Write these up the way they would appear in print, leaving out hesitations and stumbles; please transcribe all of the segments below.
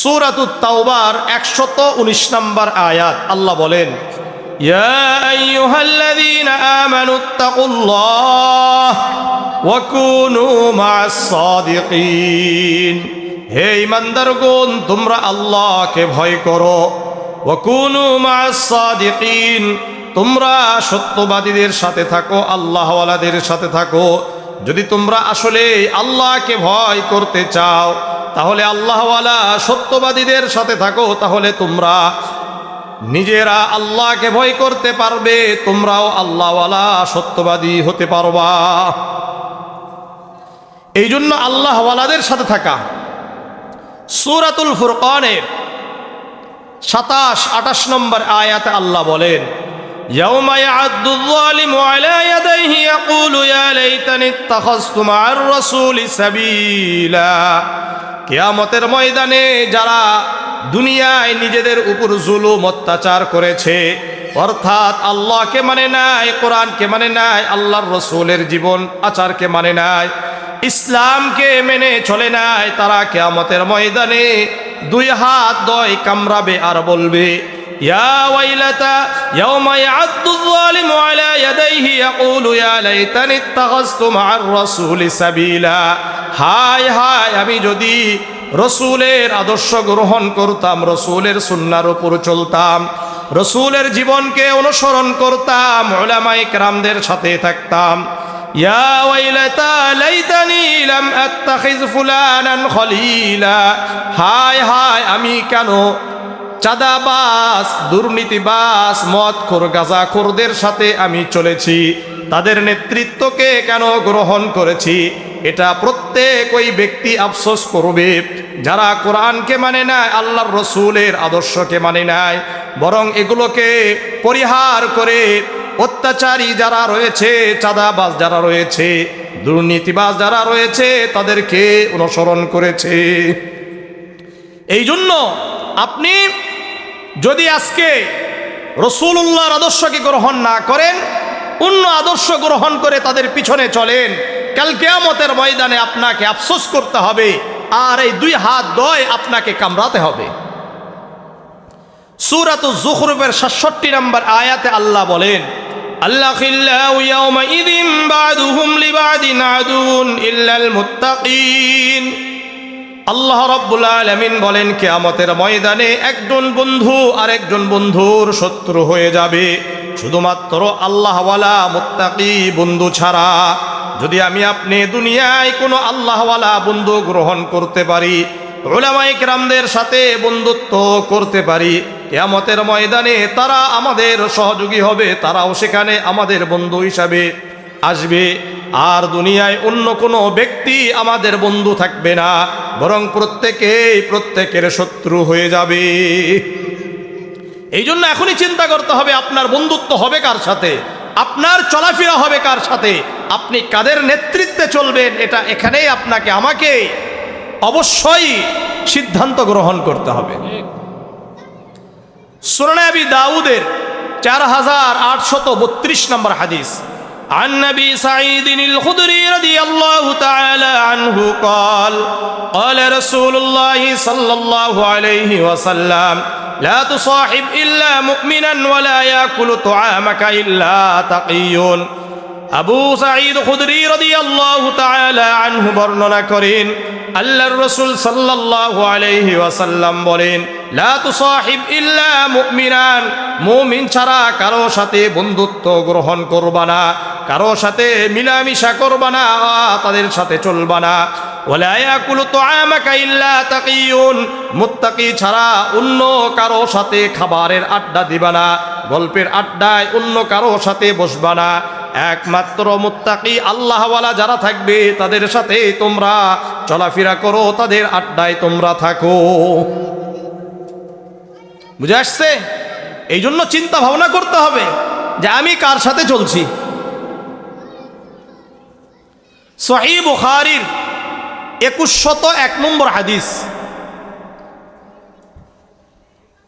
সূরাতুত তাওবার 119 নম্বর আয়াত আল্লাহ বলেন, ইয়া আইয়ুহাল্লাযীনা আমানুত্তাকুল্লাহ ওয়া কুনু মা'আস সাদিকিন। হে ঈমানদারগণ, তোমরা আল্লাহকে ভয় করো। ওয়া কুনু মা'আস সাদিকিন, তোমরা সত্যবাদীদের সাথে থাকো, আল্লাহওয়ালাদের সাথে থাকো। যদি তোমরা আসলে আল্লাহকে ভয় করতে চাও, তাহলে আল্লাহওয়ালা সত্যবাদীদের সাথে থাকো, তাহলে তোমরা নিজেরা আল্লাহকে ভয় করতে পারবে, তোমরাও আল্লাহওয়ালা সত্যবাদী হতে পারবা। এই জন্য আল্লাহওয়ালাদের সাথে থাকা। সূরাতুল ফুরকানের 27-28 নম্বর আয়াতে আল্লাহ বলেন, ইয়াউমা ইয়া'আদ্দুয যালিমু আলা ইয়াদাইহি ইয়াকুলু ইয়া লাইতানি ইত্তাখাযতু মা'আর রাসূলি সাবিলা। কিয়ামতের ময়দানে যারা দুনিয়ায় নিজেদের উপর জুলুম অত্যাচার করেছে, অর্থাৎ আল্লাহকে মানে নাই, কোরআনকে মানে নাই, আল্লাহর রসুলের জীবন আচারকে মানে নাই, ইসলামকে মেনে চলে নাই, তারা কিয়ামতের ময়দানে দুই হাত দয় কামড়াবে আর বলবে, ইয়া ওয়াইলাতা ইয়াউমা ইয়া'আদ্দুয যালিমু আলা ইয়াদাইহি ইয়াকুলু ইয়া লাইতানি ইত্তাখাযতু মা'আর রাসূলি সাবিলা। হায় হায়, আমি যদি রসুলের আদর্শ গ্রহণ করতাম, রসুলের সুন্নার উপর চলতাম, রসুলের জীবনকে অনুসরণ করতাম, উলামায়ে কেরামদের সাথে থাকতাম। ইয়া ওয়াইলাতা লাইতানি লাম আত্তাখিজ ফুলানান খলিলা। হায় হায়, আমি কেন চাঁদাবাজ, দুর্নীতিবাজ, মদখোর, গাঁজাখোরদের সাথে আমি চলেছি, তাদের নেতৃত্বকে কেন গ্রহণ করেছি। এটা প্রত্যেক ওই ব্যক্তি আফসোস করবে যারা কোরআনকে মানে নাই, আল্লাহর রসুলের আদর্শকে মানে নাই, বরং এগুলোকে পরিহার করে অত্যাচারী যারা রয়েছে, চাঁদাবাজ যারা রয়েছে, দুর্নীতিবাজ যারা রয়েছে, তাদেরকে অনুসরণ করেছে। এই জন্য আপনি যদি আজকে রাসূলুল্লাহর আদর্শকে গ্রহণ না করেন, অন্য আদর্শ গ্রহণ করে তাদের পিছনে চলেন, কাল কিয়ামতের ময়দানে আপনাকে আফসোস করতে হবে, আর এই দুই হাত দয় আপনাকে কামড়াতে হবে। সূরাতুজ যুখরুফের 67 নম্বর আয়াতে আল্লাহ বলেন, আল্লাখিল্লাহু ইয়াওমা ইযিন বা'দুহুম লিবা'দিন আদুন ইল্লাল মুত্তাকিন। আল্লাহ রাব্বুল আলামিন বলেন, কিয়ামতের ময়দানে একজন বন্ধু আরেকজন বন্ধুর শত্রু হয়ে যাবে, শুধুমাত্র আল্লাহওয়ালা মুত্তাকি বন্ধু ছাড়া। যদি আমি আপনি দুনিয়ায় কোনো আল্লাহওয়ালা বন্ধু গ্রহণ করতে পারি, উলামায়ে কেরামদের সাথে বন্ধুত্ব করতে পারি, কিয়ামতের ময়দানে তারা আমাদের সহযোগী হবে, তারাও সেখানে আমাদের বন্ধু হিসাবে আসবে। আর দুনিয়ায় অন্য কোনো ব্যক্তি আমাদের বন্ধু থাকবে না, বরং প্রত্যেকের শত্রু হয়ে যাবে। এই জন্য এখনই চিন্তা করতে হবে আপনার বন্ধুত্ব হবে কার সাথে, আপনার চলাফেরা হবে কার সাথে, আপনি কাদের নেতৃত্বে চলবেন, এটা এখানেই আপনাকে আমাকে অবশ্যই সিদ্ধান্ত গ্রহণ করতে হবে। সুনানে আবি দাউদের 4832 নম্বর হাদিস, عن نبي سعيد الخدري رضي الله تعالى عنه قال قال رسول الله صلى الله عليه وسلم لا تصاحب إلا مؤمنا ولا يأكل طعامك إلا تقي। আবু সাঈদ খুদরি রাদিয়াল্লাহু তাআলা আনহু বর্ণনা করেন, আল্লাহর রাসূল সাল্লাল্লাহু আলাইহি ওয়াসাল্লাম বলেন, লা তুসাহিব ইল্লা মুমিনান, মুমিন ছাড়া কারো সাথে বন্ধুত্ব গ্রহণ করবা না, কারো সাথে মিলামিশা করবা না, তাদের সাথে চলবা না। ওয়ালা ইয়াকুলু তুআমাকা ইল্লা তাকিয়ুন, মুত্তাকি ছাড়া অন্য কারো সাথে খাবারের আড্ডা দিবা না, গল্পের আড্ডায় অন্য কারো সাথে বসবা না। একমাত্র মুত্তাকি আল্লাহওয়ালা যারা থাকবে তাদের সাথে তোমরা চলাফেরা করো, তাদের আড্ডায় তোমরা থাকো। বুঝে আসছে? এই জন্য চিন্তা ভাবনা করতে হবে যে আমি কার সাথে চলছি। সহিহ বুখারীর 2101 নম্বর হাদিস,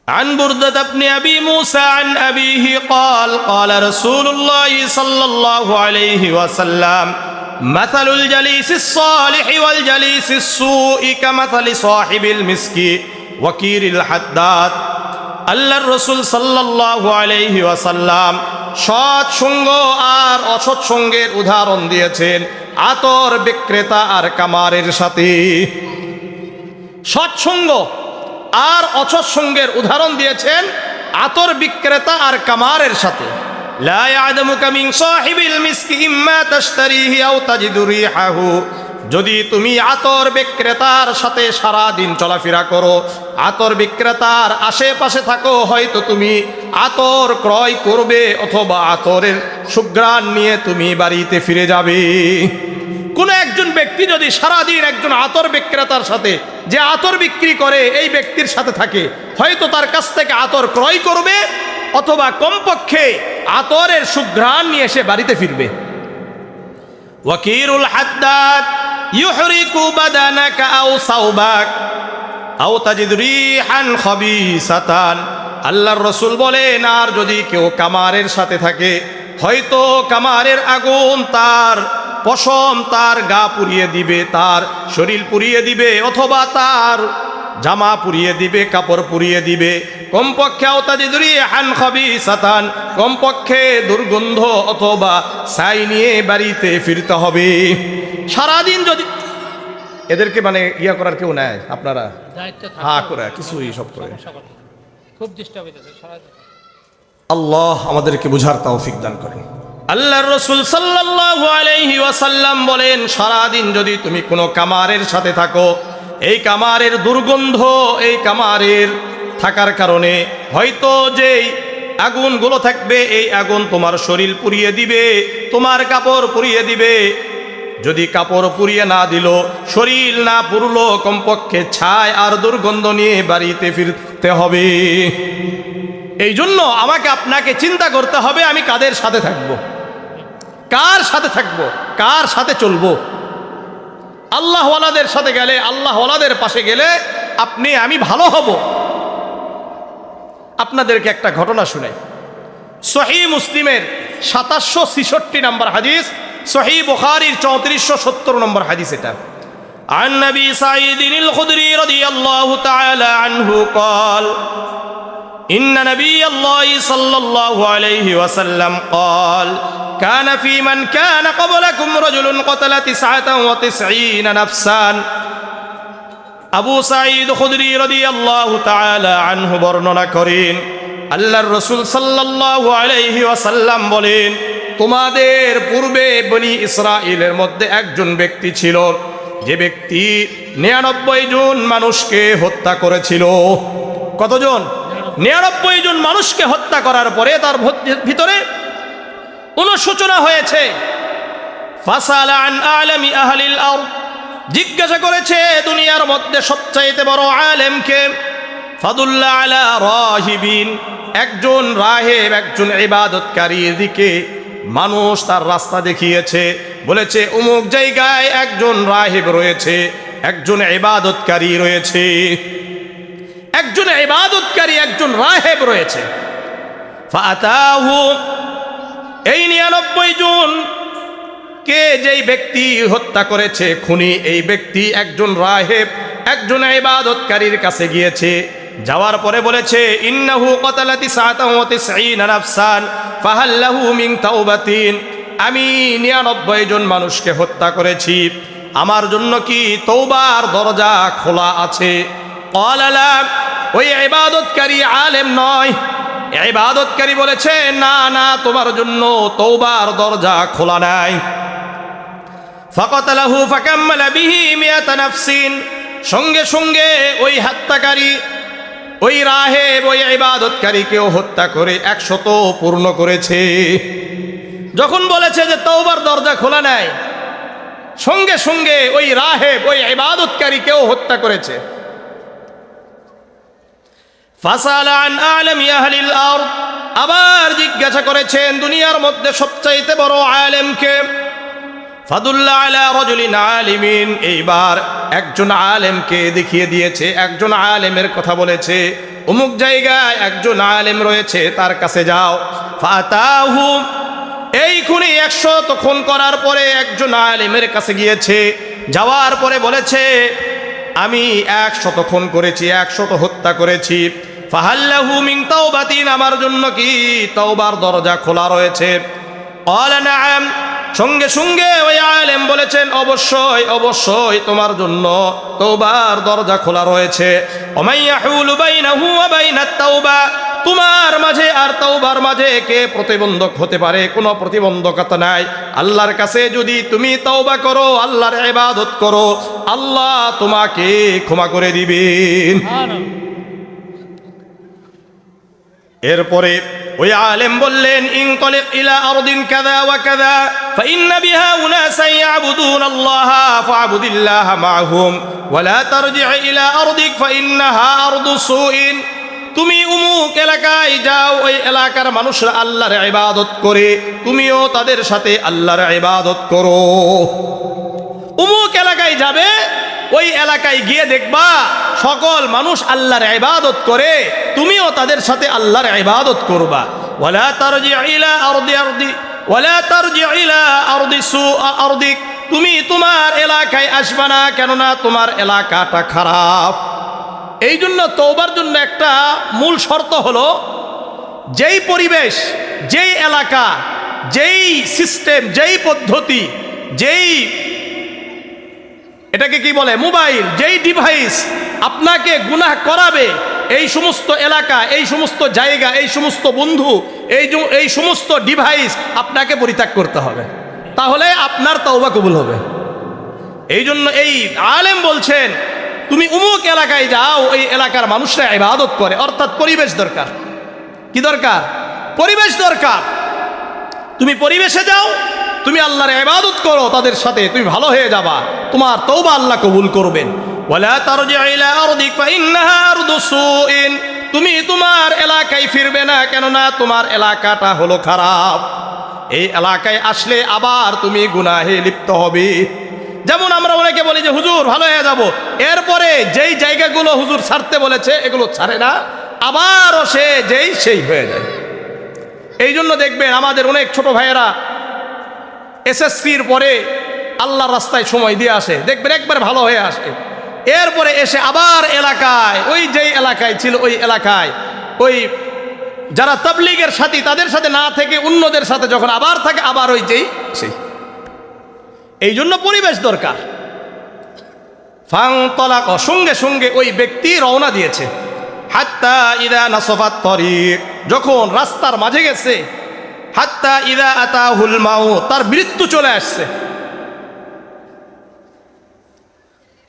عن بردة بن أبي موسى عن أبيه قال قال رسول الله صلى الله عليه وسلم مثل الجليس الصالح والجليس السوء كمثل صاحب المسك ওয়াকিরিল হাদ্দাদ। আল্লাহর রাসূল সাল্লাল্লাহু আলাইহি ওয়াসাল্লাম সৎসঙ্গ আর অসৎসঙ্গের উদাহরণ দিয়েছেন আতর বিক্রেতা আর কামারের সাথে। সৎসঙ্গ আর অসৎসঙ্গের উদাহরণ দিয়েছেন আতর বিক্রেতা আর কামারের সাথে। লা ইয়াদমুকা মিন সাহিবিল মিসকি ইম্মা তাশতারিহি আও তাজিদু রিহাহু। যদি তুমি আতর বিক্রেতার সাথে সারা দিন চলাফেরা করো, আতর বিক্রেতার আশেপাশে থাকো, হয়তো তুমি আতর ক্রয় করবে অথবা আতরের সুঘ্রাণ নিয়ে তুমি বাড়িতে ফিরে যাবে। কোনো একজন ব্যক্তি যদি সারাদিন একজন আতর বিক্রেতার সাথে, যে আতর বিক্রি করে এই ব্যক্তির সাথে থাকে, হয়তো তার কাছ থেকে আতর ক্রয় করবে অথবা কমপক্ষে আতরের সুঘ্রাণ নিয়ে এসে বাড়িতে ফিরবে। ওয়াকিরুল হাদ্দাদ ইউহরিকু বাদানাকা আও সাওবাক আও তাজিদ রিহান খাবিসাতান। আল্লাহর রাসূল বলেন, আর যদি কেউ কামারের সাথে থাকে, হয়তো কামারের আগুন তার পশম, তার গা পুড়িয়ে দিবে, তার শরীর পুড়িয়ে দিবে, অথবা তার জামা পুড়িয়ে দিবে, কাপড় পুড়িয়ে দিবে। কমপক্ষে আও তাজিদ রিহান খাবিসাতান, কমপক্ষে দুর্গন্ধ অথবা ছাই নিয়ে বাড়িতে ফিরতে হবে। সারাদিন যদি এদেরকে মানে ইয়া করার কেউ নাই, আপনারা হ্যাঁ করে কিছুই সব করে, খুব ডিস্টার্ব হইতেছে সারাদিন। আল্লাহ আমাদেরকে বুঝার তৌফিক দান করেন। আল্লাহর রাসূল সাল্লাল্লাহু আলাইহি ওয়াসাল্লাম বলেন, সারাদিন যদি তুমি কোনো কামারের সাথে থাকো, এই কামারের দুর্গন্ধ, এই কামারের থাকার কারণে হয়তো যেই আগুনগুলো থাকবে, এই আগুন তোমার শরীর পুড়িয়ে দিবে, তোমার কাপড় পুড়িয়ে দিবে। যদি কাপড় পুড়িয়ে না দিল, শরীর না পুরলো, কমপক্ষে ছাই আর দুর্গন্ধ নিয়ে বাড়িতে ফিরতে হবে। এই জন্য আমাকে আপনাকে চিন্তা করতে হবে, আমি কাদের সাথে থাকব, কার সাথে থাকব, কার সাথে চলবো। আল্লাহওয়ালাদের সাথে গেলে, আল্লাহওয়ালাদের পাশে গেলে আমি ভালো হব। আপনাদেরকে একটা ঘটনা শুনাই। সহিহ মুসলিমের 2766 নম্বর হাদিস, সহিহ বুখারীর 3470 নম্বর হাদিস। এটা عن نبي سعيد الخدري رضي الله تعالى عنه قال إن نبي الله صلى الله عليه وسلم قال كان في من كان قبلكم رجل قتل 99 نفسا। আবু সাঈদ খুদরি রাদিয়াল্লাহু তাআলা আনহু বর্ণনা করেন, আল্লাহর রাসূল সাল্লাল্লাহু আলাইহি ওয়াসাল্লাম বলেন, তোমাদের পূর্বে বনি ইসরাইলের মধ্যে একজন ব্যক্তি ছিল, যে ব্যক্তি 99 জন মানুষকে হত্যা করেছিল। কতজন? 99 জন মানুষকে হত্যা করার পরে তার ভিতরে অনুশোচনা হয়েছে। ফাসালা আন আলামি আহলিল আরদ, জিজ্ঞাসা করেছে দুনিয়ার মধ্যে সবচাইতে বড় আলেমকে। ফাদুল্লা আলা রাহিবিন, একজন রাহেব, একজন ইবাদতকারীর দিকে মানুষ তার রাস্তা দেখিয়েছে, বলেছে অমুক জায়গায় একজন রাহেব রয়েছে, একজন ইবাদতকারী রয়েছে, একজন ইবাদতকারী, একজন রাহেব রয়েছে। ফাতাহু, এই 99 জন কে যেই ব্যক্তি হত্যা করেছে, খুনি, এই ব্যক্তি একজন রাহেব, একজন ইবাদতকারীর কাছে গিয়েছে। যাওয়ার পরে বলেছে, ইন্নাহু ক্বাতালা 99 নাফসান ফাহাল লাহু মিন তাওবাতিন, আমি 99 জন মানুষকে হত্যা করেছি, আমার জন্য কি তওবার দরজা খোলা আছে? ক্বালা লা, ওই ইবাদতকারী আলেম নয়, ইবাদতকারী বলেছে, না না, তোমার জন্য তওবার দরজা খোলা নাই। ফাকাতালাহু ফাকাম্মালা বিহি 100 নাফসিন, সঙ্গে সঙ্গে ওই হত্যাকারী, ওই রাহেব, ওই ইবাদতকারীকেও হত্যা করে 100 পূর্ণ করেছে। যখন বলেছে যে তওবার দরজা খোলা নাই, সঙ্গে সঙ্গে ওই রাহেব, ওই ইবাদতকারীকেও হত্যা করেছে। ফাসালা আন আলামি আহলিল আরদ, আবার জিজ্ঞাসা করেছেন দুনিয়ার মধ্যে সবচাইতে বড় আলেমকে। ফাদুল্লা আলা রাজুলিন আলিমিন, এইবার একজন আলেমকে দেখিয়ে দিয়েছে, একজন আলেমের কথা বলেছে, অমুক জায়গায় একজন আলেম রয়েছে, তার কাছে যাও। ফাতাহু, এই খুনি 100 খুন করার পরে একজন আলেমের কাছে গিয়েছে, যাওয়ার পরে বলেছে, আমি 100 খুন করেছি, 100 হত্যা করেছি। ফাহাল্লাহু মিন তাওবাতিন, আমার জন্য কি তওবার দরজা খোলা রয়েছে? ক্বালা নাআম, সঙ্গে সঙ্গে ওই আলেম বলেছেন অবশ্যই অবশ্যই তোমার জন্য তওবার দরজা খোলা রয়েছে। ওমাই ইয়াহুলু বাইনাহু ওয়া বাইনাত তাওবা, তোমার মাঝে আর তওবার মাঝে কে প্রতিবন্ধক হতে পারে? কোনো প্রতিবন্ধকতা নাই। আল্লাহর কাছে যদি তুমি তওবা করো, আল্লাহর ইবাদত করো, আল্লাহ তোমাকে ক্ষমা করে দিবেন। এরপরে ওই আলেম বললেন ইনতালিক ইলা আরদিন কাযা ওয়া কাযা ফাইন্না বিহা উনাসান ইয়াবুদুনাল্লাহা ফা'বুদিল্লাহা মা'হুম ওয়া লা তারজি' ইলা আরদিক ফাইন্নাহা আরদু সুইন। তুমি অমুক এলাকায় যাও, ওই এলাকার মানুষরা আল্লাহর ইবাদত করে, তুমিও তাদের সাথে আল্লাহর ইবাদত করো। অমুক এলাকায় যাবে, ওই এলাকায় গিয়ে দেখবা সকল মানুষ আল্লাহর ইবাদত করে, তুমিও তাদের সাথে আল্লাহর ইবাদত করবা। ওয়ালা তারজি' ইলা আরদি ওয়ালা তারজি' ইলা আরদি আরদিক, তুমি তোমার এলাকায় আসবা না, কেননা তোমার এলাকাটা খারাপ। এই জন্য তওবার জন্য একটা মূল শর্ত হলো, যেই পরিবেশ, যেই এলাকা, যেই সিস্টেম, যেই পদ্ধতি, যেই এটাকে কি বলে মোবাইল, যেই ডিভাইস আপনাকে গুনাহ করাবে, এই সমস্ত এলাকা, এই সমস্ত জায়গা, এই সমস্ত বন্ধু, এই সমস্ত ডিভাইস আপনাকে পরিত্যাগ করতে হবে, তাহলে আপনার তওবা কবুল হবে। এই জন্য এই আলেম বলছেন তুমি অমুক এলাকায় যাও, ওই এলাকার মানুষরা ইবাদত করে, অর্থাৎ পরিবেশ দরকার। কি দরকার? পরিবেশ দরকার। তুমি পরিবেশে যাও, তুমি আল্লাহর ইবাদত করো, তাদের সাথে তুমি ভালো হয়ে যাবা, তোমার তওবা আল্লাহ কবুল করবেন। ওয়ালা তারজি' ইলা আরদিক ফাইন্নাহা আরদু সুইন, তুমি তোমার এলাকায় ফিরবে না, কেননা তোমার এলাকাটা হলো খারাপ। এই এলাকায় আসলে আবার তুমি গুনাহে লিপ্ত হবে। যেমন আমরা অনেকে বলি যে হুজুর ভালো হয়ে যাব, এরপরে যেই জায়গাগুলো হুজুর ছাড়তে বলেছে এগুলো ছাড়ে না, আবারও সে যেই সেই হয়ে যায়। এই জন্য দেখবেন আমাদের অনেক ছোট ভাইয়েরা এসএসসির পরে আল্লাহর রাস্তায় সময় দিয়ে আসে, দেখবেন একবার ভালো হয়ে আসে, এরপরে এসে আবার এলাকায়, ওই যেই এলাকায় ছিল ওই এলাকায়, ওই যারা তাবলীগের সাথী তাদের সাথে না থেকে অন্যদের সাথে যখন আবার থাকে, আবার ওই যেই সেই। এই জন্য পরিবেশ দরকার। ফানতালাক, সঙ্গে সঙ্গে ওই ব্যক্তি রওনা দিয়েছে। হাত্তা ইদা নাসফাত তরিক, যখন রাস্তার মাঝে গেছে, হাত্তা ইদা আতাহুল মাউত, তার মৃত্যু চলে আসছে।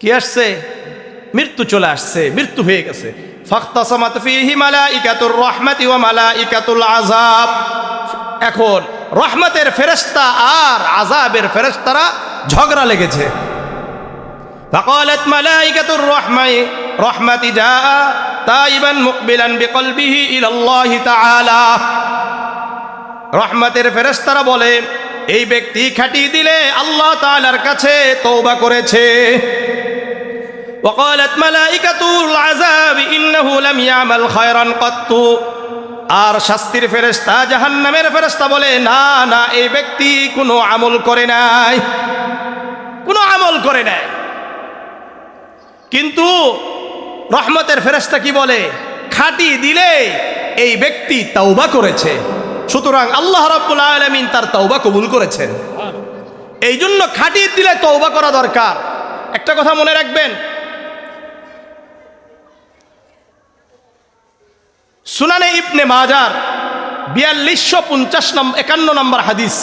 কি আসছে? মৃত্যু চলে আসছে, মৃত্যু হয়ে গেছে। ফাখতাসামাত ফীহি মালাইকাতুর রাহমাতি ওয়া মালাইকাতুল আযাব, এখন রহমতের ফেরেশতা আর আযাবের ফেরেশতারা ঝগড়া লেগেছে। ফাকালাত মালাইকাতুর রাহমাতি জাআ তাইবান মুকবিলান বিকলবিহি ইলাল্লাহি তাআলা, রহমতের ফেরেশতারা বলে এই ব্যক্তি খাঁটি দিলে আল্লাহ তাআলার কাছে তওবা করেছে। وقالت ملائكة العذاب إنه لم يعمل خيرا قط, আর শাস্তির ফেরেশতা, জাহান্নামের ফেরেশতা বলে না না, এই ব্যক্তি কোনো আমল করে নাই, কোনো আমল করে নাই। কিন্তু রহমতের ফেরেশতা কি বলে? খাঁটি দিলে এই ব্যক্তি তওবা করেছে, সুতরাং আল্লাহ রাব্বুল আলামিন তার তওবা কবুল করেছেন। এই জন্য খাঁটি দিলে তওবা করা দরকার। একটা কথা মনে রাখবেন, সুনানে ইবনে মাজার 4251 নম্বর হাদিস,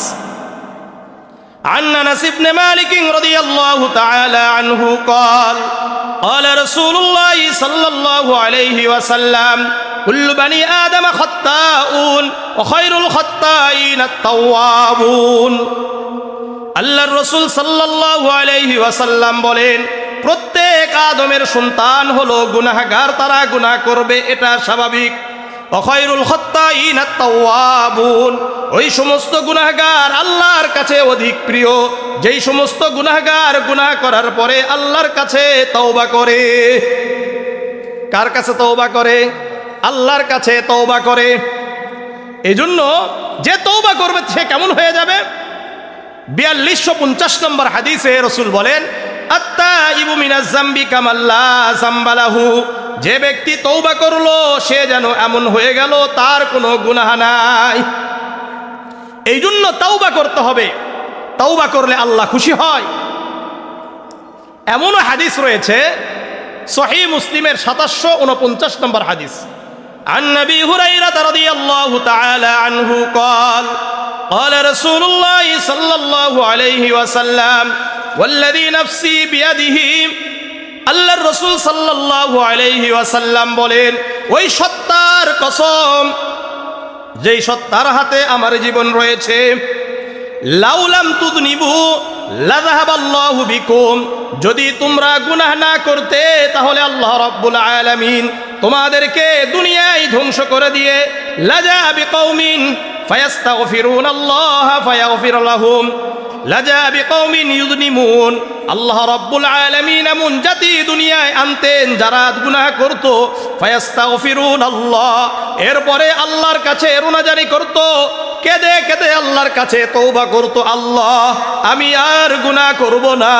عن أنس بن مالك رضي الله تعالى عنه قال قال رسول الله صلى الله عليه وسلم كل بني آدم خطاؤون وخير الخطائين التوابون। আল্লাহর রাসূল সাল্লাল্লাহু আলাইহি ওয়াসাল্লাম বলেন, প্রত্যেক আদমের সন্তান হলো গুনাহগার, তারা গুনাহ করবে, এটা স্বাভাবিক। খায়রুল খাত্তাইন আত-তাওয়াবুন, ওই সমস্ত গুনাহগার আল্লাহর কাছে অধিক প্রিয় যেই সমস্ত গুনাহগার গুনাহ করার পরে আল্লাহর কাছে তওবা করে। কার কাছে তওবা করে? আল্লাহর কাছে তওবা করে। এজন্য যে তওবা করবে সে কেমন হয়ে যাবে? 4250 নম্বর হাদিসে রাসূল বলেন, আত্তাইবু মিনাজ যামবি কামাল্লা যামবালাহু, যে ব্যক্তি তওবা করলো সে যেন এমন হয়ে গেল তার কোনো গুনাহ নাই। এই জন্য তওবা করতে হবে, তওবা করলে আল্লাহ খুশি হয়। এমনও হাদিস রয়েছে সহিহ মুসলিমের ৭৪৯ নম্বর হাদিস, عن أبي هريرة رضي الله تعالى عنه قال قال رسول الله صلى الله عليه وسلم والذي نفسي بيده, আল্লাহর রাসূল সাল্লাল্লাহু আলাইহি ওয়াসাল্লাম বলেন, ওই সত্তার কসম যেই সত্তার হাতে আমার জীবন রয়েছে, লাউলাম তুযনিবু লাযাহাবাল্লাহু বিকুম, যদি তোমরা গুনাহ না করতে তাহলে আল্লাহ রাব্বুল আলামিন তোমাদেরকে দুনিয়ায় ধ্বংস করে দিয়ে লাজা বিকৌমিন ফায়াস্তাগফিরুনাল্লাহ ফায়াগফির লাহুম লাজা বিকৌমিন ইউযনিমুন, আল্লাহ রাব্বুল আলামিন এমন জাতি দুনিয়ায় আনতেন যারা গুনাহ করত, ফায়াস্তাগফিরুনাল্লাহ, এরপরে আল্লাহর কাছে রুনাজারি করত, কেঁদে কেঁদে আল্লাহর কাছে তওবা করত, আল্লাহ আমি আর গুনাহ করব না,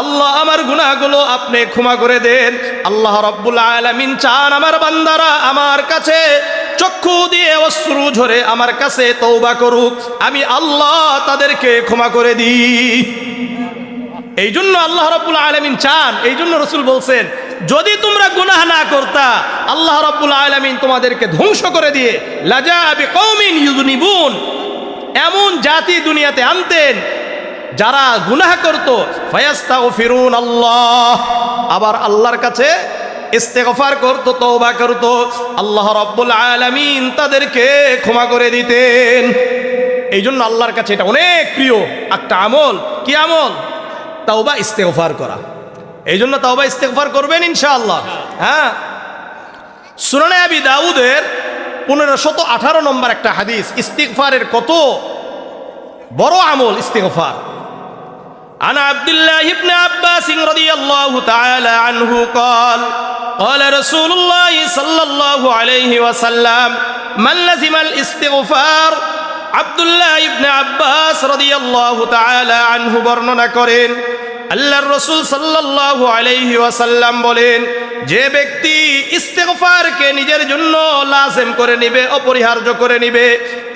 আল্লাহ আমার গুনাহগুলো আপনি ক্ষমা করে দেন। আল্লাহ রাব্বুল আলামিন চান আমার বান্দারা আমার কাছে চক্ষু দিয়ে অশ্রু ঝরে আমার কাছে তওবা করুক, আমি আল্লাহ তাদেরকে ক্ষমা করে দিই। এই জন্য আল্লাহ রাব্বুল আলামিন চান, এই জন্য রাসূল বলছেন যদি তোমরা গুনাহ না করতা আল্লাহ রাব্বুল আলামিন তোমাদেরকে ধ্বংস করে দিয়ে লাজা বিকৌমিন ইউযনিবুন, এমন জাতি দুনিয়াতে আনতেন যারা গুনাহ করত, ফায়াস্তাগফিরুনাল্লাহ, আবার আল্লাহর কাছে ইস্তেগফার করত, তওবা করত, আল্লাহ রাব্বুল আলামিন তাদেরকে ক্ষমা করে দিতেন। এই জন্য আল্লাহর কাছে এটা অনেক প্রিয় একটা আমল। কি আমল? তাওবা ইস্তেগফার করা। এই জন্য তাওবা ইস্তেগফার করবেন ইনশাআল্লাহ। হ্যাঁ, সুনানে আবি দাউদের 1518 নম্বর একটা হাদিস, ইস্তিগফারের কত বড় আমল ইস্তিগফার। عن عبد الله بن عباس رضي الله تعالى عنه قال قال رسول الله صلى الله عليه وسلم من لزم الاستغفار, আব্দুল্লাহ ইবনে আব্বাস রাদিয়াল্লাহু তাআলা আনহু বর্ণনা করেন, আল্লাহর রাসূল সাল্লাল্লাহু আলাইহি ওয়াসাল্লাম বলেন, যে ব্যক্তি ইস্তেগফারকে নিজের জন্য লাজিম করে নিবে, অপরিহার্য করে নিবে,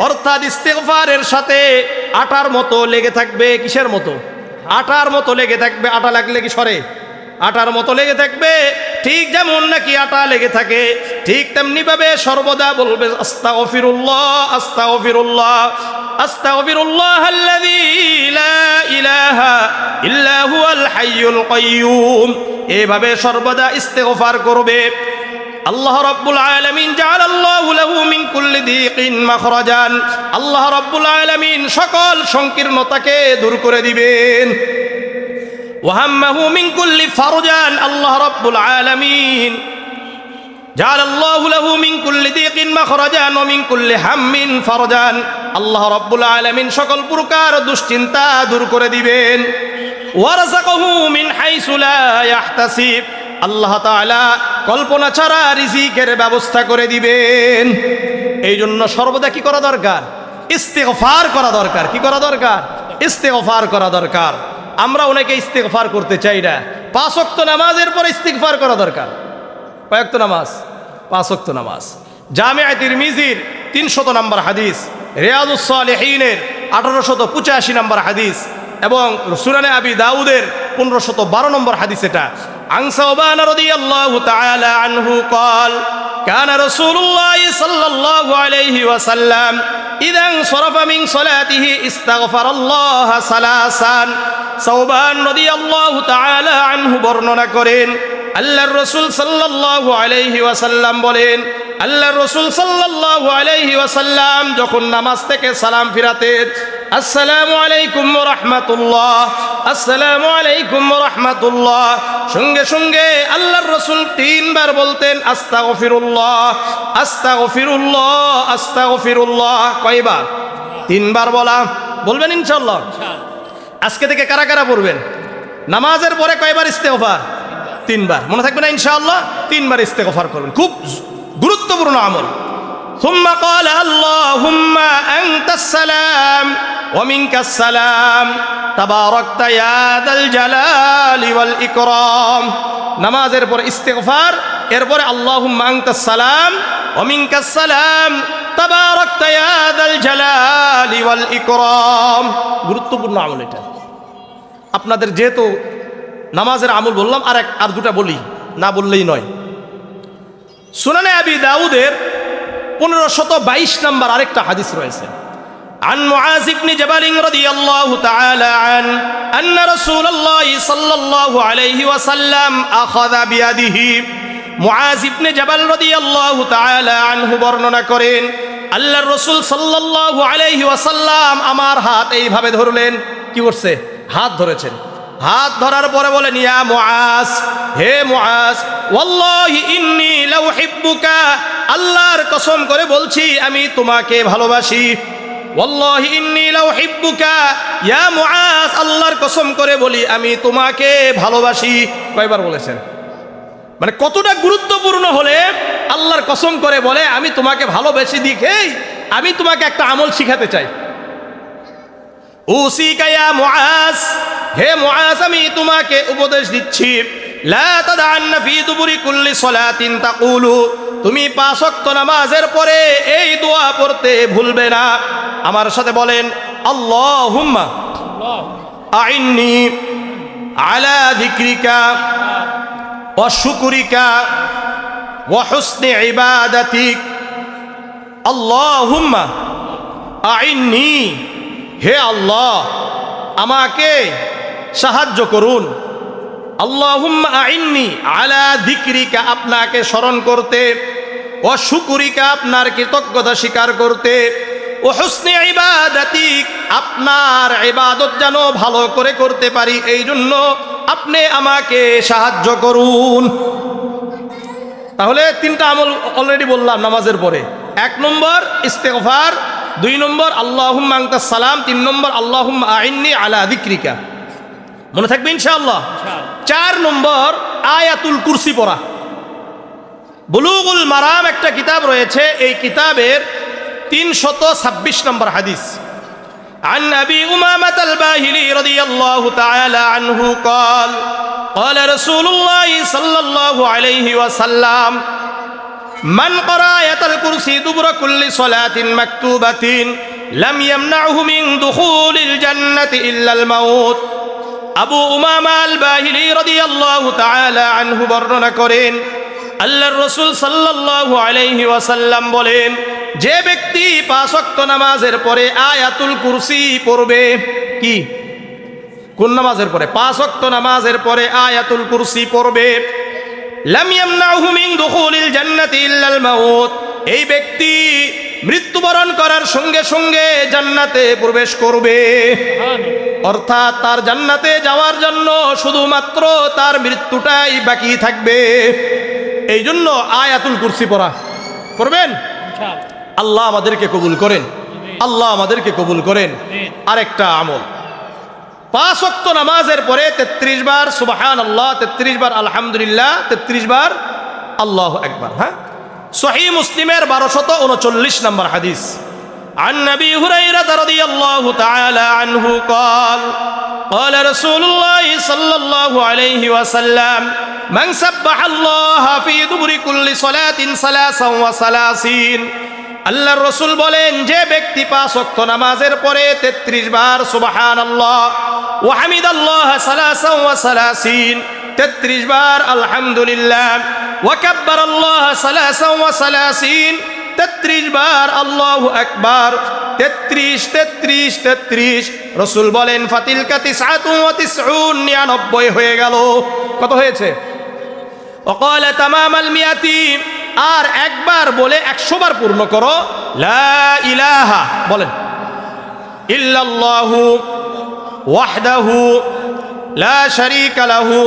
অর্থাৎ ইস্তেগফারের সাথে আটার মতো লেগে থাকবে। কিসের মতো? আটার মতো লেগে থাকবে। আটা লাগলে কি সরে? আটার মতো লেগে থাকবে। ঠিক যেমন নাকি আটা লেগে থাকে, ঠিক তেমনি ভাবে সর্বদা বলবে আস্তাগফিরুল্লাহ আস্তাগফিরুল্লাহ আস্তাগফিরুল্লাহ আল্লাযী লা ইলাহা ইল্লা হুয়াল হাইয়ুল কাইয়্যুম, এভাবে সর্বদা ইস্তেগফার করবে। আল্লাহ রাব্বুল আলামিন জাআলাল্লাহু লাহু মিন কুল্লি দীকিন মাখরাজান, আল্লাহ রাব্বুল আলামিন সকল সংকীর্ণতাকে দূর করে দিবেন। ওয়াহাম্মাহু মিন কুল্লি ফারজান, আল্লাহ রাব্বুল আলামিন জাআলাল্লাহু লাহু মিন কুল্লি দীকিন মাখরাজান ওয়া মিন কুল্লি হাম্মিন ফারজান, আল্লাহ রাব্বুল আলামিন সকল প্রকার দুশ্চিন্তা দূর করে দিবেন। ওয়ারযাকাহু মিন হাইসু লা ইয়াহতাসিব, আল্লাহ তাআলা কল্পনা ছাড়া রিজিকের ব্যবস্থা করে দিবেন। এই জন্য সর্বদা কি করা দরকার? ইস্তেগফার করা দরকার। কি করা দরকার? ইস্তেগফার করা দরকার। আমরা অনেকে ইস্তেগফার করতে চাই না। 5 ওয়াক্ত নামাজের পর ইস্তেগফার করা দরকার। কয় ওয়াক্ত নামাজ? 5 ওয়াক্ত নামাজ। জামিআ তিরমিজির 300 নম্বর হাদিস, রিয়াদুস সালিহিনের 1885 নম্বর হাদিস এবং সুনানে আবি দাউদের 1512 নম্বর হাদিস। এটা عن ثوبان رضي الله تعالى عنه قال كان رسول الله صلى الله عليه وسلم إذا انصرف من صلاته استغفر الله ثلاثا। ثوبان رضي الله تعالى عنه বর্ণনা করেন, আল্লাহর রাসূল সাল্লাল্লাহু আলাইহি ওয়াসাল্লাম বলেন, আল্লাহর রাসূল সাল্লাল্লাহু আলাইহি ওয়াসাল্লাম যখন নামাজ থেকে সালাম ফিরাতেন, আসসালামু আলাইকুম ওয়া রাহমাতুল্লাহ, আসসালামু আলাইকুম ওয়া রাহমাতুল্লাহ, সঙ্গে সঙ্গে আল্লাহর রাসূল 3 বার বলতেন আস্তাগফিরুল্লাহ আস্তাগফিরুল্লাহ আস্তাগফিরুল্লাহ। কয়বার? 3 বার বলা। বলবেন ইনশাআল্লাহ? আজকে থেকে কারা কারা পড়বেন? নামাজের পরে কয়বার ইস্তেগফার? 3 বার। মনে থাকবে না ইনশাআল্লাহ? 3 বার ইস্তেগফার করবেন, খুব গুরুত্বপূর্ণ আমল। ثم قال اللهم أنت السلام ওয়ামিনকাস সালাম তাবারাকতা ইয়া যাল জালালি ওয়াল ইকরাম। নামাজের পর ইস্তিগফার, এরপরে আল্লাহুম্মা আনতাস সালাম ওয়ামিনকাস সালাম তাবারাকতা ইয়া যাল জালালি ওয়াল ইকরাম। গুরুত্বপূর্ণ আমল এটা। আপনাদের যেহেতু নামাজের আমল বললাম, আর দুটা বলি, না বললেই নয়। সুনানে আবি দাউদের 1522 নম্বর আরেকটা হাদিস রয়েছে। عن معاذ بن جبل رضي الله تعالى عنه أن رسول الله صلى الله عليه وسلم أخذ بيده। মুআজ ইবনে জাবাল রাদিয়াল্লাহু তাআলা আনহু বর্ণনা করেন, আল্লাহর রাসূল সাল্লাল্লাহু আলাইহি ওয়াসাল্লাম আমার হাত এইভাবে ধরলেন। কি করছে? হাত ধরেছেন। হাত ধরার পরে বলেন, ইয়া মুআজ, হে মুআজ, ওয়াল্লাহি ইন্নী লাউহিব্বুকা, আল্লাহর কসম করে বলছি আমি তোমাকে ভালোবাসি। ওয়াল্লাহি ইন্নী লাউহিব্বুকা ইয়া মুআজ, আল্লাহর কসম করে বলি আমি তোমাকে ভালোবাসি। কয়বার বলেছেন? মানে কতটা গুরুত্বপূর্ণ হলে আল্লাহর কসম করে বলে আমি তোমাকে ভালোবেসে দিকেই আমি তোমাকে একটা আমল শিখাতে চাই। উসিকা ইয়া মুআজ, হে মুআজ আমি তোমাকে উপদেশ দিচ্ছি, লা তাদআন্না ফি দুবুরি কুল্লি সালাতিন তাকুলু, তুমি 5 ওয়াক্ত নামাজের পরে এই দোয়া পড়তে ভুলবে না। আমার সাথে বলেন, আল্লাহুম্মা আইন্নি আলা যিকরিকা ওয়া শুকরিকা ওয়া হুসনি ইবাদাতিক। আল্লাহুম্মা আইন্নি, হে আল্লাহ আমাকে সাহায্য করুন। আল্লাহুম্মা আইন্নি আলা যিকরিকা, আপনাকে স্মরণ করতে, ওয়া শুকরিকা, আপনার কৃতজ্ঞতা স্বীকার করতে, ওয়া হুসনি ইবাদাতিক, আপনার ইবাদত যেন ভালো করে করতে পারি, এই জন্য আপনি আমাকে সাহায্য করুন। তাহলে 3টা আমল অলরেডি বললাম নামাজের পরে। 1 নম্বর ইস্তেগফার, 2 নম্বর আল্লাহুম্মা আনতাস সালাম, 3 নম্বর আল্লাহুম্মা আইন্নি আলা যিকরিকা। মনে থাকবে ইনশাআল্লাহ। 4 নম্বর আয়াতুল কুরসি পড়া। বুলুগুল মারাম একটা কিতাব রয়েছে, এই কিতাবের 326 নম্বর হাদিস। عن أبي أمامة الباهلي رضي الله تعالى عنه قال قال رسول الله صلى الله عليه وسلم من قرأ آية الكرسي دبر كل صلاة مكتوبة لم يمنعه من دخول الجنة إلا الموت। আবু উমামা আল বাহিলি রাদিয়াল্লাহু তাআলা আনহু বর্ণনা করেন, আল্লাহর রাসূল সাল্লাল্লাহু আলাইহি ওয়াসাল্লাম বলেন, যে ব্যক্তি 5 ওয়াক্ত নামাজের পরে আয়াতুল কুরসি পড়বে। কি? কোন নামাজের পরে? 5 ওয়াক্ত নামাজের পরে আয়াতুল কুরসি পড়বে, লাম ইয়ামনাহু মিন দুখুলিল জান্নাতি ইল্লাল মাউত, এই ব্যক্তি মৃত্যুবরণ করার সঙ্গে সঙ্গে জান্নাতে প্রবেশ করবে। অর্থাৎ তার জান্নাতে যাওয়ার জন্য শুধুমাত্র তার মৃত্যুটাই বাকি থাকবে। এই জন্য আয়াতুল কুরসি পড়া করবেন। আল্লাহ আমাদেরকে কবুল করেন, আল্লাহ আমাদেরকে কবুল করেন। আরেকটা আমল, 5 ওয়াক্ত নামাজের পরে 33 বার সুবহানাল্লাহ, 33 বার আলহামদুলিল্লাহ, 33 বার আল্লাহু আকবার। হ্যাঁ, সহিহ মুসলিমের 1239 নম্বর হাদিস। عن أبي هريرة رضي الله تعالى عنه قال قال رسول الله صلى الله عليه وسلم من سبح الله في دبر كل صلاة 33। আল্লাহর রাসূল বলেন, যে ব্যক্তি 5 ওয়াক্ত নামাজের পরে 33 বার সুবহানাল্লাহ ওয়া হামিদাল্লাহ 33, 33 বার আলহামদুলিল্লাহ ওয়া কাব্বারাল্লাহ 33, 33 বার আল্লাহু আকবার, 33, 33, 33। রাসূল বলেন, ফাতিলকা 99 হয়ে গেল। কত হয়েছে? ওয়াকালা তামামাল মিয়াতি, আর একবার বলে 100 বার পূর্ণ করো। লা ইলাহা, বলেন, ইল্লাল্লাহু ওয়াহদাহু লা শারীকা লাহু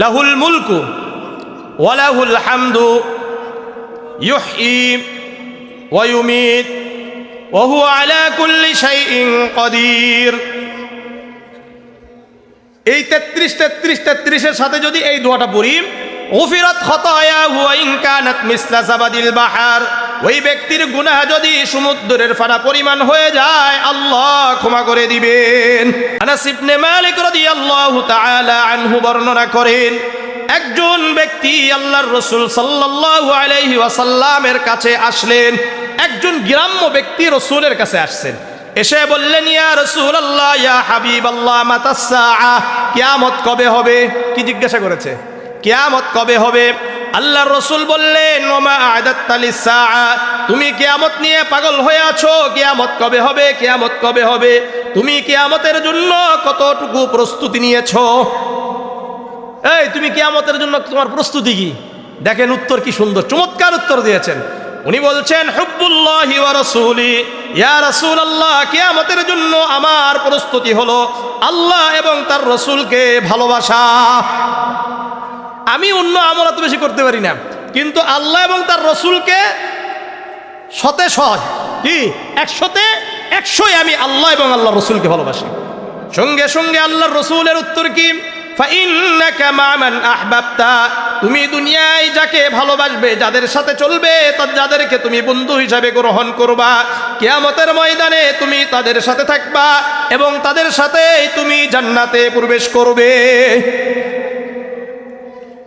লাহুল মুলকু ওয়া লাহুল হামদু ইউহয়ী ওয়া ইউমীত ওয়া হুয়া আলা কুল্লি শাইইন কাদির। এই 33, 33, 33 এর সাথে যদি এই দোয়াটা পড়ি, গুফিরাত খাতায়াহু ওয়া ইন কানাত মিসলা জাবাদিল বাহার, ওই ব্যক্তির গুনাহ যদি সমুদ্রের ফানা পরিমাণ হয়ে যায় আল্লাহ ক্ষমা করে দিবেন। আনাস ইবনে মালিক রাদিয়াল্লাহু তাআলা আনহু বর্ণনা করেন, একজন ব্যক্তি আল্লাহর রাসূল সাল্লাল্লাহু আলাইহি ওয়াসাল্লামের কাছে আসলেন। একজন গ্রাম্য ব্যক্তি রাসূলের কাছে আসছেন, এসে বললেন, ইয়া রাসূলুল্লাহ, ইয়া হাবিবাল্লাহ, মাতাস সাআহ, কিয়ামত কবে হবে? কি জিজ্ঞাসা করেছে? কিয়ামত কবে হবে? আল্লাহর রাসূল বললেন, ওমা আ'দাত্তা লিস-সাআহ, তুমি কিয়ামত নিয়ে পাগল হয়ে আছো? কিয়ামত কবে হবে? কিয়ামত কবে হবে? তুমি কিয়ামতের জন্য কতটুকু প্রস্তুতি নিয়েছো? এই তুমি কিয়ামতের জন্য তোমার প্রস্তুতি কি? দেখেন উত্তর কি সুন্দর, চমৎকার উত্তর দিয়েছেন। উনি বলছেন, হুব্বুল্লাহি ওয়া রাসূলি, ইয়া রাসূলুল্লাহ, কিয়ামতের জন্য আমার প্রস্তুতি হলো আল্লাহ এবং তার রাসূলকে ভালোবাসা। আমি অন্য আমল এত বেশি করতে পারি না, কিন্তু আল্লাহ এবং তার রাসূলকে শতে শত, কি 100তে 100 আমি আল্লাহ এবং আল্লাহর রাসূলকে ভালোবাসি। সঙ্গে সঙ্গে আল্লাহর রাসূলের উত্তর কি? ফাইন্নাকা মা মান আহবাবতা, তুমি দুনিয়ায় যাকে ভালোবাসবে, যাদের সাথে চলবে, যাদেরকে তুমি বন্ধু হিসাবে গ্রহণ করবা, কিয়ামতের ময়দানে তুমি তাদের সাথে থাকবা এবং তাদের সাথেই তুমি জান্নাতে প্রবেশ করবে।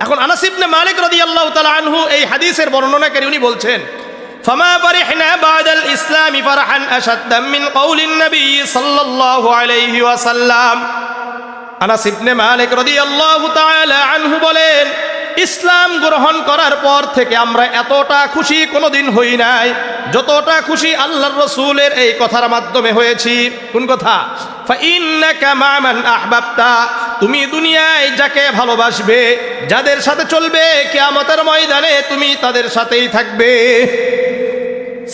এখন আনাস ইবনে মালিক রাদিয়াল্লাহু তাআলা আনহু এই হাদিসের বর্ণনাকারী, উনি বলছেন, ফামা ফারিহনা বাদাল ইসলামি ফারহান আশাদ্দা মিন কওলিন নবী সাল্লাল্লাহু আলাইহি ওয়াসাল্লাম। আনাস ইবনে মালিক রাদিয়াল্লাহু তাআলা আনহু বলেন, ইসলাম গ্রহণ করার পর থেকে আমরা এতটা খুশি কোনোদিন হই নাই যতটা খুশি আল্লাহর রাসূলের এই কথার মাধ্যমে হয়েছি। কোন কথা? ফাইন্নাকা মা মান আহবাবতা, তুমি দুনিয়ায় যাকে ভালোবাসবে, যাদের সাথে চলবে, কিয়ামতের ময়দানে তুমি তাদের সাথেই থাকবে।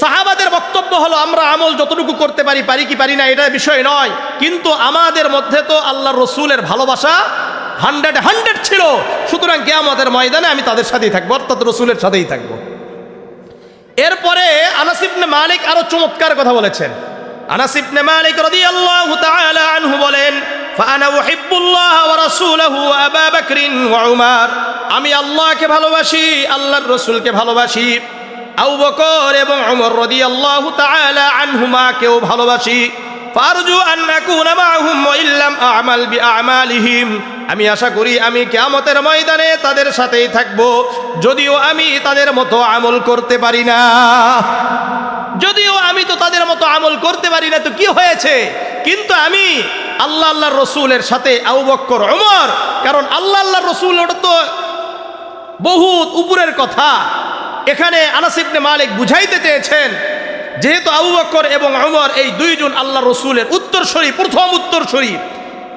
সাহাবাদের বক্তব্য হলো, আমরা আমল যতটুকু করতে পারি, পারি কি পারি না এটা বিষয় নয়, কিন্তু আমাদের মধ্যে তো আল্লাহর রাসূলের ভালোবাসা 100 ছিল, সুতরাং কিয়ামতের ময়দানে আমি তাদের সাথেই থাকবো, অর্থাৎ রাসূলের সাথেই থাকবো। এরপরে আনাস ইবনে মালিক আরো চমৎকার কথা বলেছেন। আনাস ইবনে মালিক রাদিয়াল্লাহু তাআলা আনহু বলেন, ফাআনা উহিব্বুল্লাহ ওয়া রাসূলাহু ওয়া আবু বকর ওয়া উমর, আমি আল্লাহকে ভালোবাসি, আল্লাহর রাসূলকে ভালোবাসি, আবু বকর এবং উমর রাদিয়াল্লাহু তাআলা আনহুমাকেও ভালোবাসি। ফারজু আন নাকুনা মাআহুম ওয়া ইল্লাম আ'মাল বিআ'মালিহিম, আমি আশা করি আমি কিয়ামতের ময়দানে তাদের সাথেই থাকব, যদিও আমি তাদের মতো আমল করতে পারি না। যদিও আমি তো তাদের মতো আমল করতে পারি না, তো কি হয়েছে, কিন্তু আমি আল্লাহর রাসূলের সাথে আবু বকর উমর, কারণ আল্লাহর রাসূল ওটা তো বহুত উপরের কথা। এখানে আনাস ইবনে মালিক বুঝাইতে চেয়েছেন, যেহেতু আবু বকর এবং উমর এই দুইজন আল্লাহর রাসূলের উত্তরসূরি, প্রথম উত্তরসূরি,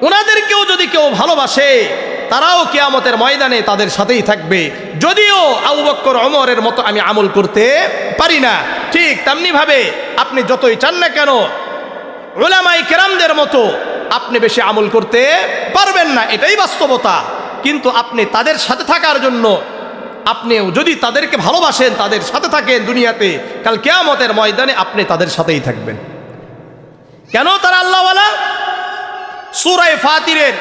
ওনাদেরকেও যদি কেউ ভালোবাসে তারাও কিয়ামতের ময়দানে তাদের সাথেই থাকবে, যদিও আবু বকর উমরের মতো আমি আমল করতে পারি না। ঠিক তেমনি ভাবে আপনি যতই চান না কেন উলামায়ে কেরামদের মতো আপনি বেশি আমল করতে পারবেন না, এটাই বাস্তবতা। কিন্তু আপনি তাদের সাথে থাকার জন্য, আপনিও যদি তাদেরকে ভালোবাসেন, তাদের সাথে থাকেন দুনিয়াতে, কাল কিয়ামতের ময়দানে আপনি তাদের সাথেই থাকবেন। কেন তারা আল্লাহওয়ালা? সূরা ফাতিরের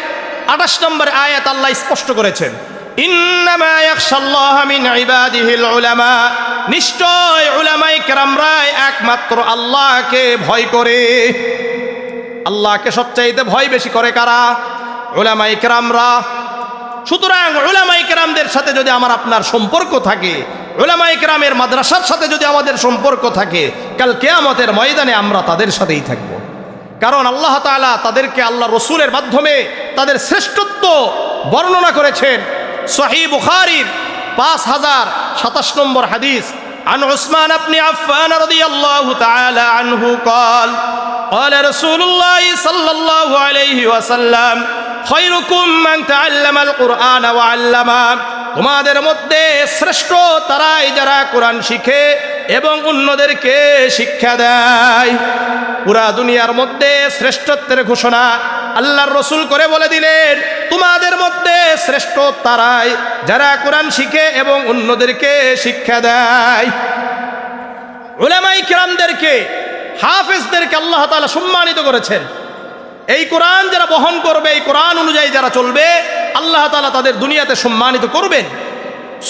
28 নম্বর আয়াত আল্লাহ স্পষ্ট করেছেন, ইন্নামা ইয়াখশাল্লাহা মিন ইবাদিহিল উলামা, নিশ্চয় উলামায়ে কেরামরা একমাত্র আল্লাহকে ভয় করে। আল্লাহকে সবচাইতে ভয় বেশি করে কারা? উলামায়ে কেরামরা। সুতরাং উলামায়ে কেরামদের সাথে যদি আমার আপনার সম্পর্ক থাকে, উলামায়ে কেরামের মাদ্রাসার সাথে যদি আমাদের সম্পর্ক থাকে, কাল কিয়ামতের ময়দানে আমরা তাদের সাথেই থাকব। কারণ আল্লাহ তাআলা তাদেরকে আল্লাহ রাসূলের মাধ্যমে তাদের শ্রেষ্ঠত্ব বর্ণনা করেছেন। সহিহ বুখারীর 5027 নম্বর হাদিস, আন উসমান ইবনে আফফান রাদিয়াল্লাহু তাআলা আনহু قال قال رسول الله صلى الله عليه وسلم খায়রুকুম মান তাআল্লামাল কুরআন ওয়া আল্লামা, তোমাদের মধ্যে শ্রেষ্ঠ তারাই যারা কোরআন শিখে এবং অন্যদেরকে শিক্ষা দেয়। পুরা দুনিয়ার মধ্যে শ্রেষ্ঠত্বের ঘোষণা আল্লাহর রাসূল করে বলে দিলেন, তোমাদের মধ্যে শ্রেষ্ঠ তারাই যারা কোরআন শিখে এবং অন্যদেরকে শিক্ষা দেয়। উলামায়ে কেরামদেরকে, হাফেজদেরকে আল্লাহ তাআলা সম্মানিত করেছেন। এই কোরআন যারা বহন করবে, এই কোরআন অনুযায়ী যারা চলবে, আল্লাহ তাআলা তাদের দুনিয়াতে সম্মানিত করবেন।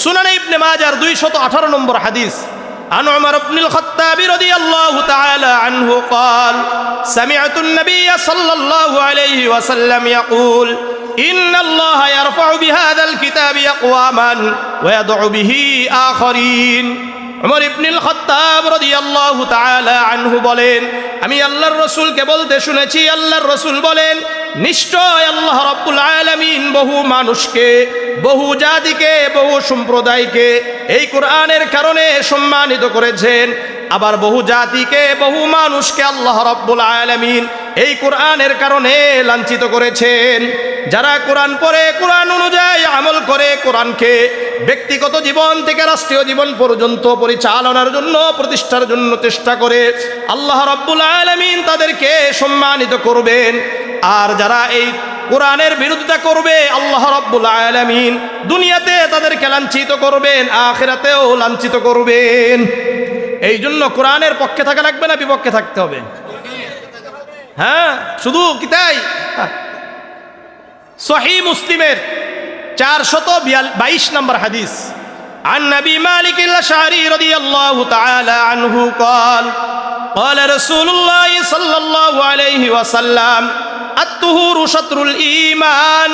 সুনানে ইবনে মাজার 218 নম্বর হাদিস, عن عمر بن الخطاب رضي الله تعالى عنه قال سمعت النبي صلى الله عليه وسلم يقول إن الله يرفع بهذا الكتاب أقواما ويضع به آخرين উমর ইবনুল খাত্তাব রাদিয়াল্লাহু তাআলা আনহু বলেন, আমি আল্লাহর রাসূলকে বলতে শুনেছি, আল্লাহর রাসূল বলেন, নিশ্চয় আল্লাহ রাব্বুল আলামিন বহু মানুষকে, বহু জাতিকে, বহু সম্প্রদায়কে এই কোরআনের কারণে সম্মানিত করেছেন। আবার বহু জাতিকে, বহু মানুষকে আল্লাহ রাব্বুল আলামিন এই কোরআনের কারণে লাঞ্ছিত করেছেন। যারা কোরআন পড়ে, কোরআন অনুযায়ী আমল করে, কোরআনকে ব্যক্তিগত জীবন থেকে রাষ্ট্রীয় জীবন পর্যন্ত পরিচালনার জন্য, প্রতিষ্ঠার জন্য চেষ্টা করে, আল্লাহ রাব্বুল আলামিন তাদেরকে সম্মানিত করবেন। আর যারা এই কোরআনের বিরোধিতা করবে, আল্লাহ রাব্বুল আলামিন দুনিয়াতে তাদেরকে লাঞ্ছিত করবেন, আখিরাতেও লাঞ্ছিত করবেন। এই জন্য কোরআনের পক্ষে থাকা লাগবে না বিপক্ষে থাকতে হবে? হ্যাঁ, শুধু কি তাই? সহিহ মুসলিমের 422 নম্বর হাদিস, عن نبي مالك الأشعري رضي الله تعالى عنه قال قال رسول الله صلى الله عليه وسلم الطهور شطر الإيمان।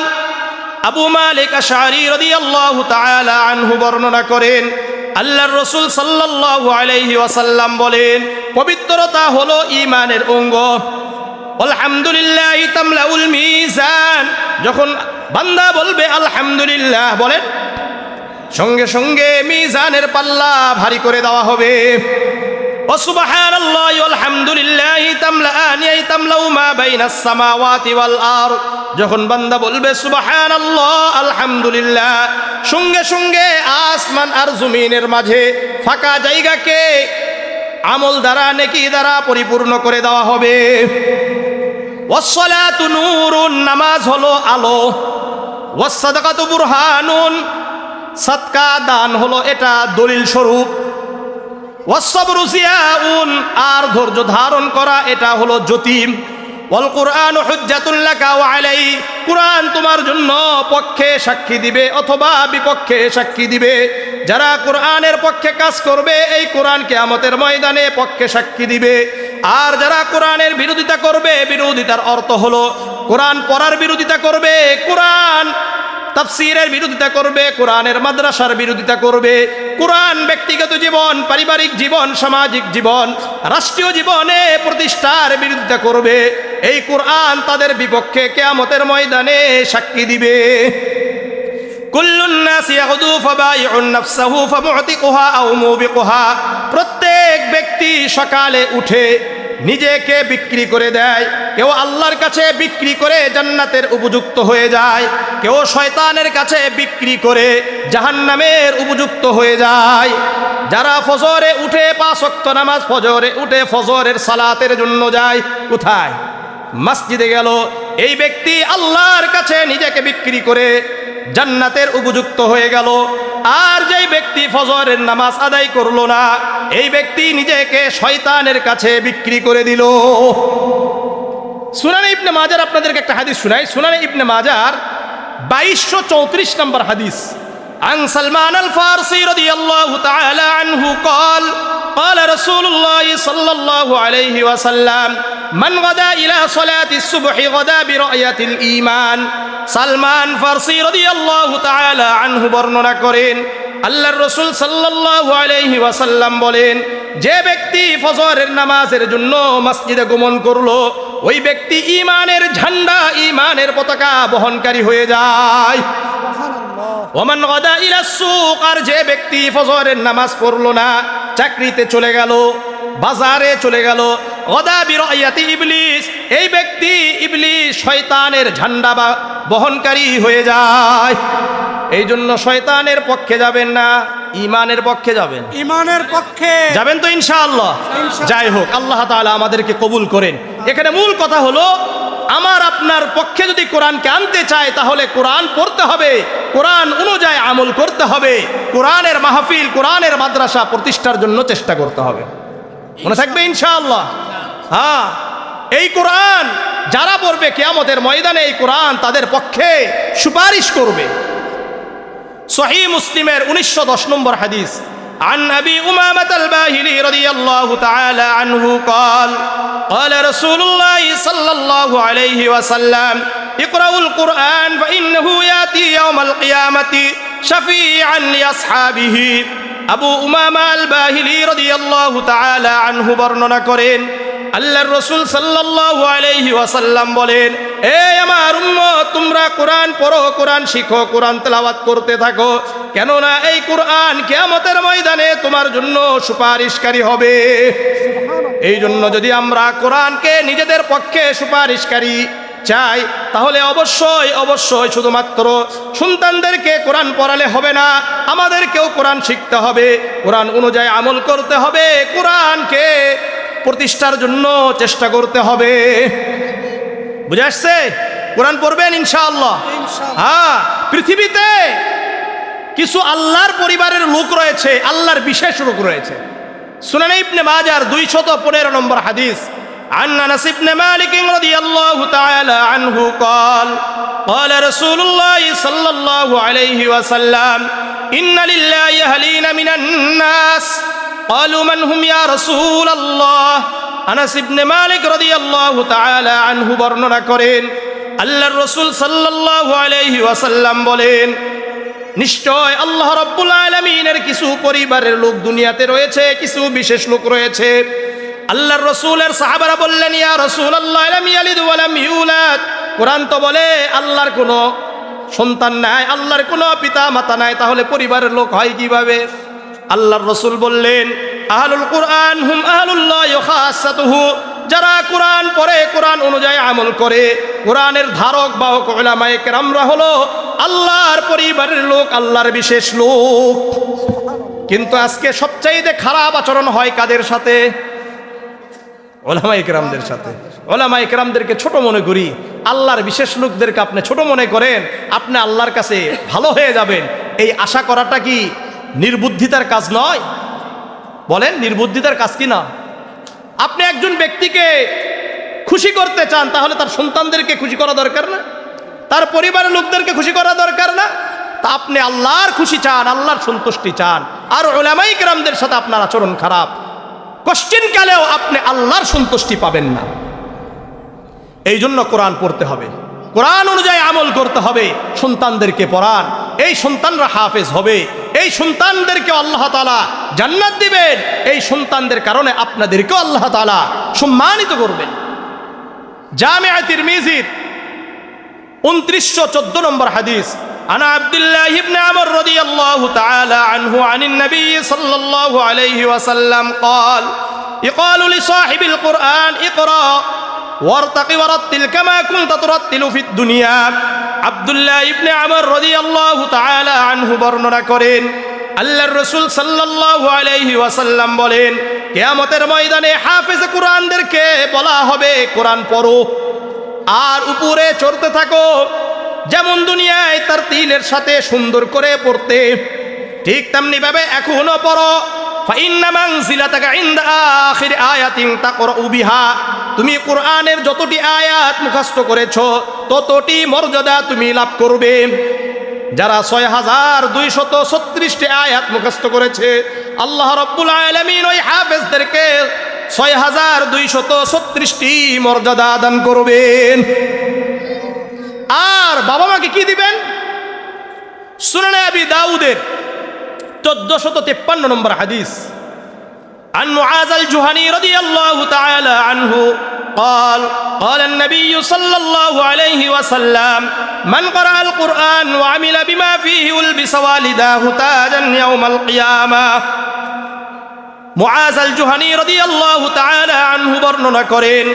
আবু মালিক আশআরী রাদিয়াল্লাহু তাআলা আনহু বর্ণনা করেন, আল্লাহর রাসূল সাল্লাল্লাহু আলাইহি ওয়াসাল্লাম বলেন, পবিত্রতা হলো ঈমানের অঙ্গ। আলহামদুলিল্লাহি তামলাউল মিজান, যখন বান্দা বলবে আলহামদুলিল্লাহ বলেন, সঙ্গে সঙ্গে মিজানের পাল্লা ভারী করে দেওয়া হবে। ও সুবহানাল্লাহি আলহামদুলিল্লাহি তামলাআনি তামলাউ মা বাইনাস সামাওয়াতি ওয়াল আরদ, যখন বান্দা বলবে সুবহানাল্লাহ আলহামদুলিল্লাহ, সঙ্গে সঙ্গে আসমান আর জমিনের মাঝে ফাঁকা জায়গাকে আমল দ্বারা, নেকি দ্বারা পরিপূর্ণ করে দেওয়া হবে। ওয়াসসালাতু নূরুন, নামাজ হলো আলো। ওয়াসসাদাকাতু বুরহানুন, সাদকা দান হলো এটা দলিল স্বরূপ। ওয়াসসাবরু জিয়াউন, আর ধৈর্য ধারণ করা এটা হলো জ্যোতি। ওয়াল কুরআনু হুজ্জাতুল লাকা ওয়া আলাই, কুরআন তোমার জন্য পক্ষে সাক্ষী দিবে অথবা বিপক্ষে সাক্ষী দিবে। যারা কোরআনের পক্ষে কাজ করবে, এই কোরআন কিয়ামতের ময়দানে পক্ষে সাক্ষী দিবে। আর যারা কোরআনের বিরোধিতা করবে, বিরোধিতার অর্থ হলো কোরআন পড়ার বিরোধিতা করবে, কোরআন তাফসীরের বিরোধিতা করবে, কোরআনের মাদ্রাসার বিরোধিতা করবে, কোরআন ব্যক্তিগত জীবন, পারিবারিক জীবন, সামাজিক জীবন, রাষ্ট্রীয় জীবনে প্রতিষ্ঠার বিরোধিতা করবে, এই কোরআন তাদের বিপক্ষে কিয়ামতের ময়দানে সাক্ষী দিবে। কুল্লুন নাস ইয়াগদু ফাবাইউন নাফসাহু ফামুতিকুহা আও মুবিকুহা, প্রত্যেক ব্যক্তি সকালে উঠে নিজেকে বিক্রি করে দেয়। কেউ আল্লাহর কাছে বিক্রি করে জান্নাতের উপযুক্ত হয়ে যায়, কেউ শয়তানের কাছে বিক্রি করে জাহান্নামের উপযুক্ত হয়ে যায়। যারা ফজরে উঠে 5 ওয়াক্ত নামাজ, ফজরে উঠে ফজরের সালাতের জন্য যায়, কোথায়? মসজিদে গেল। এই ব্যক্তি আল্লাহর কাছে নিজেকে বিক্রি করে জান্নাতের উপযুক্ত হয়ে গেল। আর যেই ব্যক্তি ফজরের নামাজ আদায় করলো না, এই ব্যক্তি নিজেকে শয়তানের কাছে বিক্রি করে দিল। সুনানে ইবনে মাজার আপনাদেরকে একটা হাদিস শোনাই। সুনানে ইবনে মাজার 2234 নম্বর হাদিস, عن سلمان الفارسي رضي الله تعالى عنه قال قال رسول الله صلى الله عليه وسلم من غدا إلى صلاة الصبح غدا برؤية الإيمان। সালমান ফারসি রাদিয়াল্লাহু তাআলা আনহু বর্ণনা করেন, আল্লাহর রাসূল সাল্লাল্লাহু আলাইহি ওয়াসাল্লাম বলেন, যে ব্যক্তি ফজরের নামাজের জন্য মসজিদে গমন করলো, ওই ব্যক্তি ঈমানের ঝান্ডা, ঈমানের পতাকা বহনকারী হয়ে যায়। ওমান গাদা ইলা সুক, আর যে ব্যক্তি ফজরের নামাজ পড়লো না, চাকরিতে চলে গেল, বাজারে চলে গেল, গাদা বিরায়াতি ইবলিস, এই ব্যক্তি ইবলিস শয়তানের ঝান্ডা বহনকারী হয়ে যায়। এই জন্য শয়তানের পক্ষে যাবেন না, ঈমানের পক্ষে যাবেন। ঈমানের পক্ষে যাবেন তো ইনশাআল্লাহ। যাই হোক, আল্লাহ তাআলা আমাদেরকে কবুল করেন। এখানে মূল কথা হলো, আমার আপনার পক্ষে যদি কোরআনকে আনতে চায়, তাহলে কোরআন পড়তে হবে, কোরআন অনুযায়ী আমল করতে হবে, কোরআনের মাহফিল, কোরআনের মাদ্রাসা প্রতিষ্ঠার জন্য চেষ্টা করতে হবে। মনে থাকবে ইনশাআল্লাহ। হ্যাঁ, এই কোরআন যারা পড়বে কিয়ামতের ময়দানে এই কোরআন তাদের পক্ষে সুপারিশ করবে। সহিহ মুসলিমের 1910 নম্বর হাদিস, عن أبي أمامة الباهلي رضي الله تعالى عنه قال قال رسول الله صلى الله عليه وسلم اقرأوا القرآن فإنه يأتي يوم القيامة شفيعا لأصحابه আবু উমামা আল বাহিলি রাদিয়াল্লাহু তাআলা আনহু বর্ণনা করেন আল্লাহর রাসূল সাল্লাল্লাহু আলাইহি ওয়াসাল্লাম বলেন, এ আমার উম্মত, তোমরা কোরআন পড়ো, কোরআন শিখো, কোরআন তেলাওয়াত করতে থাকো, কেননা এই কোরআন কিয়ামতের ময়দানে তোমার জন্য সুপারিশকারী হবে। এই জন্য যদি আমরা কোরআনকে নিজেদের পক্ষে সুপারিশকারী চাই, তাহলে অবশ্যই অবশ্যই শুধুমাত্র সন্তানদেরকে কোরআন পড়ালে হবে না, আমাদেরকেও কোরআন শিখতে হবে, কোরআন অনুযায়ী আমল করতে হবে, কোরআনকে প্রতিষ্ঠার জন্য চেষ্টা করতে হবে। বুঝে আসছে? কোরআন পড়বেন ইনশাআল্লাহ। হ্যাঁ, পৃথিবীতে কিছু আল্লাহর পরিবারের লোক রয়েছে, আল্লাহর বিশেষ লোক রয়েছে। সুনান ইবনে মাজার 215 নম্বর হাদিস, عن أنس بن مالك رضي الله تعالى عنه قال قال رسول الله صلى الله عليه وسلم إن لله أهلين من الناس قالوا من هم يا رسول الله আনাস ইবনে মালিক রাদিয়াল্লাহু তাআলা আনহু বর্ণনা করেন আল্লাহর রাসূল সাল্লাল্লাহু আলাইহি ওয়াসাল্লাম বলেন, নিশ্চয় আল্লাহ রাব্বুল আলামিনের কিছু পরিবারের লোক দুনিয়াতে রয়েছে, কিছু বিশেষ লোক রয়েছে। আল্লাহর রাসূলের সাহাবারা বললেন, ইয়া রাসূলুল্লাহ লাম ইয়ালিদ ওয়া লাম ইউলাদ, কোরআন তো বলে আল্লাহর কোনো সন্তান নাই, আল্লাহর কোনো পিতা মাতা নাই, তাহলে পরিবারের লোক হয় কিভাবে? আল্লাহর রাসূল বললেন, আহলুল কুরআন হুম আহলুল্লাহ ওয়া খাসাতুহু, যারা কোরআন পড়ে, কোরআন অনুযায়ী আমল করে, কোরআনের ধারক বাহক উলামায়ে কেরামরা হলো আল্লাহর পরিবারের লোক, আল্লাহর বিশেষ লোক। কিন্তু আজকে সবচাইতে খারাপ আচরণ হয় কাদের সাথে? উলামায়ে কেরামদের সাথে। উলামায়ে কেরামদেরকে ছোট মনে করি, আল্লাহর বিশেষ লোকদেরকে আপনি ছোট মনে করেন, আপনি আল্লাহর কাছে ভালো হয়ে যাবেন, এই আশা করাটা কি নির্বুদ্ধিতার কাজ নয়? বলেন, নির্বুদ্ধিতার কাজ কি না? আপনি একজন ব্যক্তিকে খুশি করতে চান, তাহলে তার সন্তানদেরকে খুশি করা দরকার না? তার পরিবারের লোকদেরকে খুশি করা দরকার না? তা আপনি আল্লাহর খুশি চান, আল্লাহর সন্তুষ্টি চান, আর উলামায়ে কেরামদের সাথে আপনার আচরণ খারাপ, কোশ্চেন কালেও আপনি আল্লাহর সন্তুষ্টি পাবেন না। এই জন্য কোরআন পড়তে হবে, কোরআন অনুযায়ী আমল করতে হবে, সন্তানদেরকে পড়ান, এই সন্তানরা হাফেজ হবে, এই সন্তানদেরকে আল্লাহ তাআলা জান্নাত দিবেন, এই সন্তানদের কারণে আপনাদেরকেও আল্লাহ তাআলা সম্মানিত করবেন। জামিআ তিরমিজির 2914 নম্বর হাদিস, আনা আব্দুল্লাহ ইবনে আমর রাদিয়াল্লাহু তাআলা আনহু আনিন নবী সাল্লাল্লাহু আলাইহি ওয়াসাল্লাম قال يقال لصاحب القرآن اقرأ ওয়ারতাকি ওয়ারাত্তিল কামা কুনতা তুরাত্তিলু ফিদ দুনিয়া। আব্দুল্লাহ ইবনে আমর রাদিয়াল্লাহু তাআলা আনহু বর্ণনা করেন, আল্লাহর রাসূল সাল্লাল্লাহু আলাইহি ওয়াসাল্লাম বলেন, কিয়ামতের ময়দানে হাফেজে কোরআনদেরকে বলা হবে, কোরআন পড়ো আর উপরে চড়তে থাকো, যেমন দুনিয়ায় তারতিলের সাথে সুন্দর করে পড়তে, ঠিক তেমনি ভাবে এখনো পড়ো। ফাইন্না মানজিলাতাকা ইনদা আখির আয়াতিন তাকরাউ বিহা, তুমি কোরআনের যতটি আয়াত মুখস্থ করেছো ততটি মর্যাদা তুমি লাভ করবে। যারা 6236টি আয়াত মুখস্থ করেছে, আল্লাহ রাব্বুল আলামিন ওই হাফেজদেরকে 6236টি মর্যাদা দান করবেন। আর বাবা মাকে কি দিবেন? সুনানে আবি দাউদের 1453 নম্বর হাদিস, عن معاذ الجهني رضي الله تعالى عنه قال قال النبي صلى الله عليه وسلم من قرأ القرآن وعمل بما فيه ألبس والداه تاجا يوم القيامة। মুআজ আল জুহানি রাদিয়াল্লাহু তাআলা আনহু বর্ণনা করেন,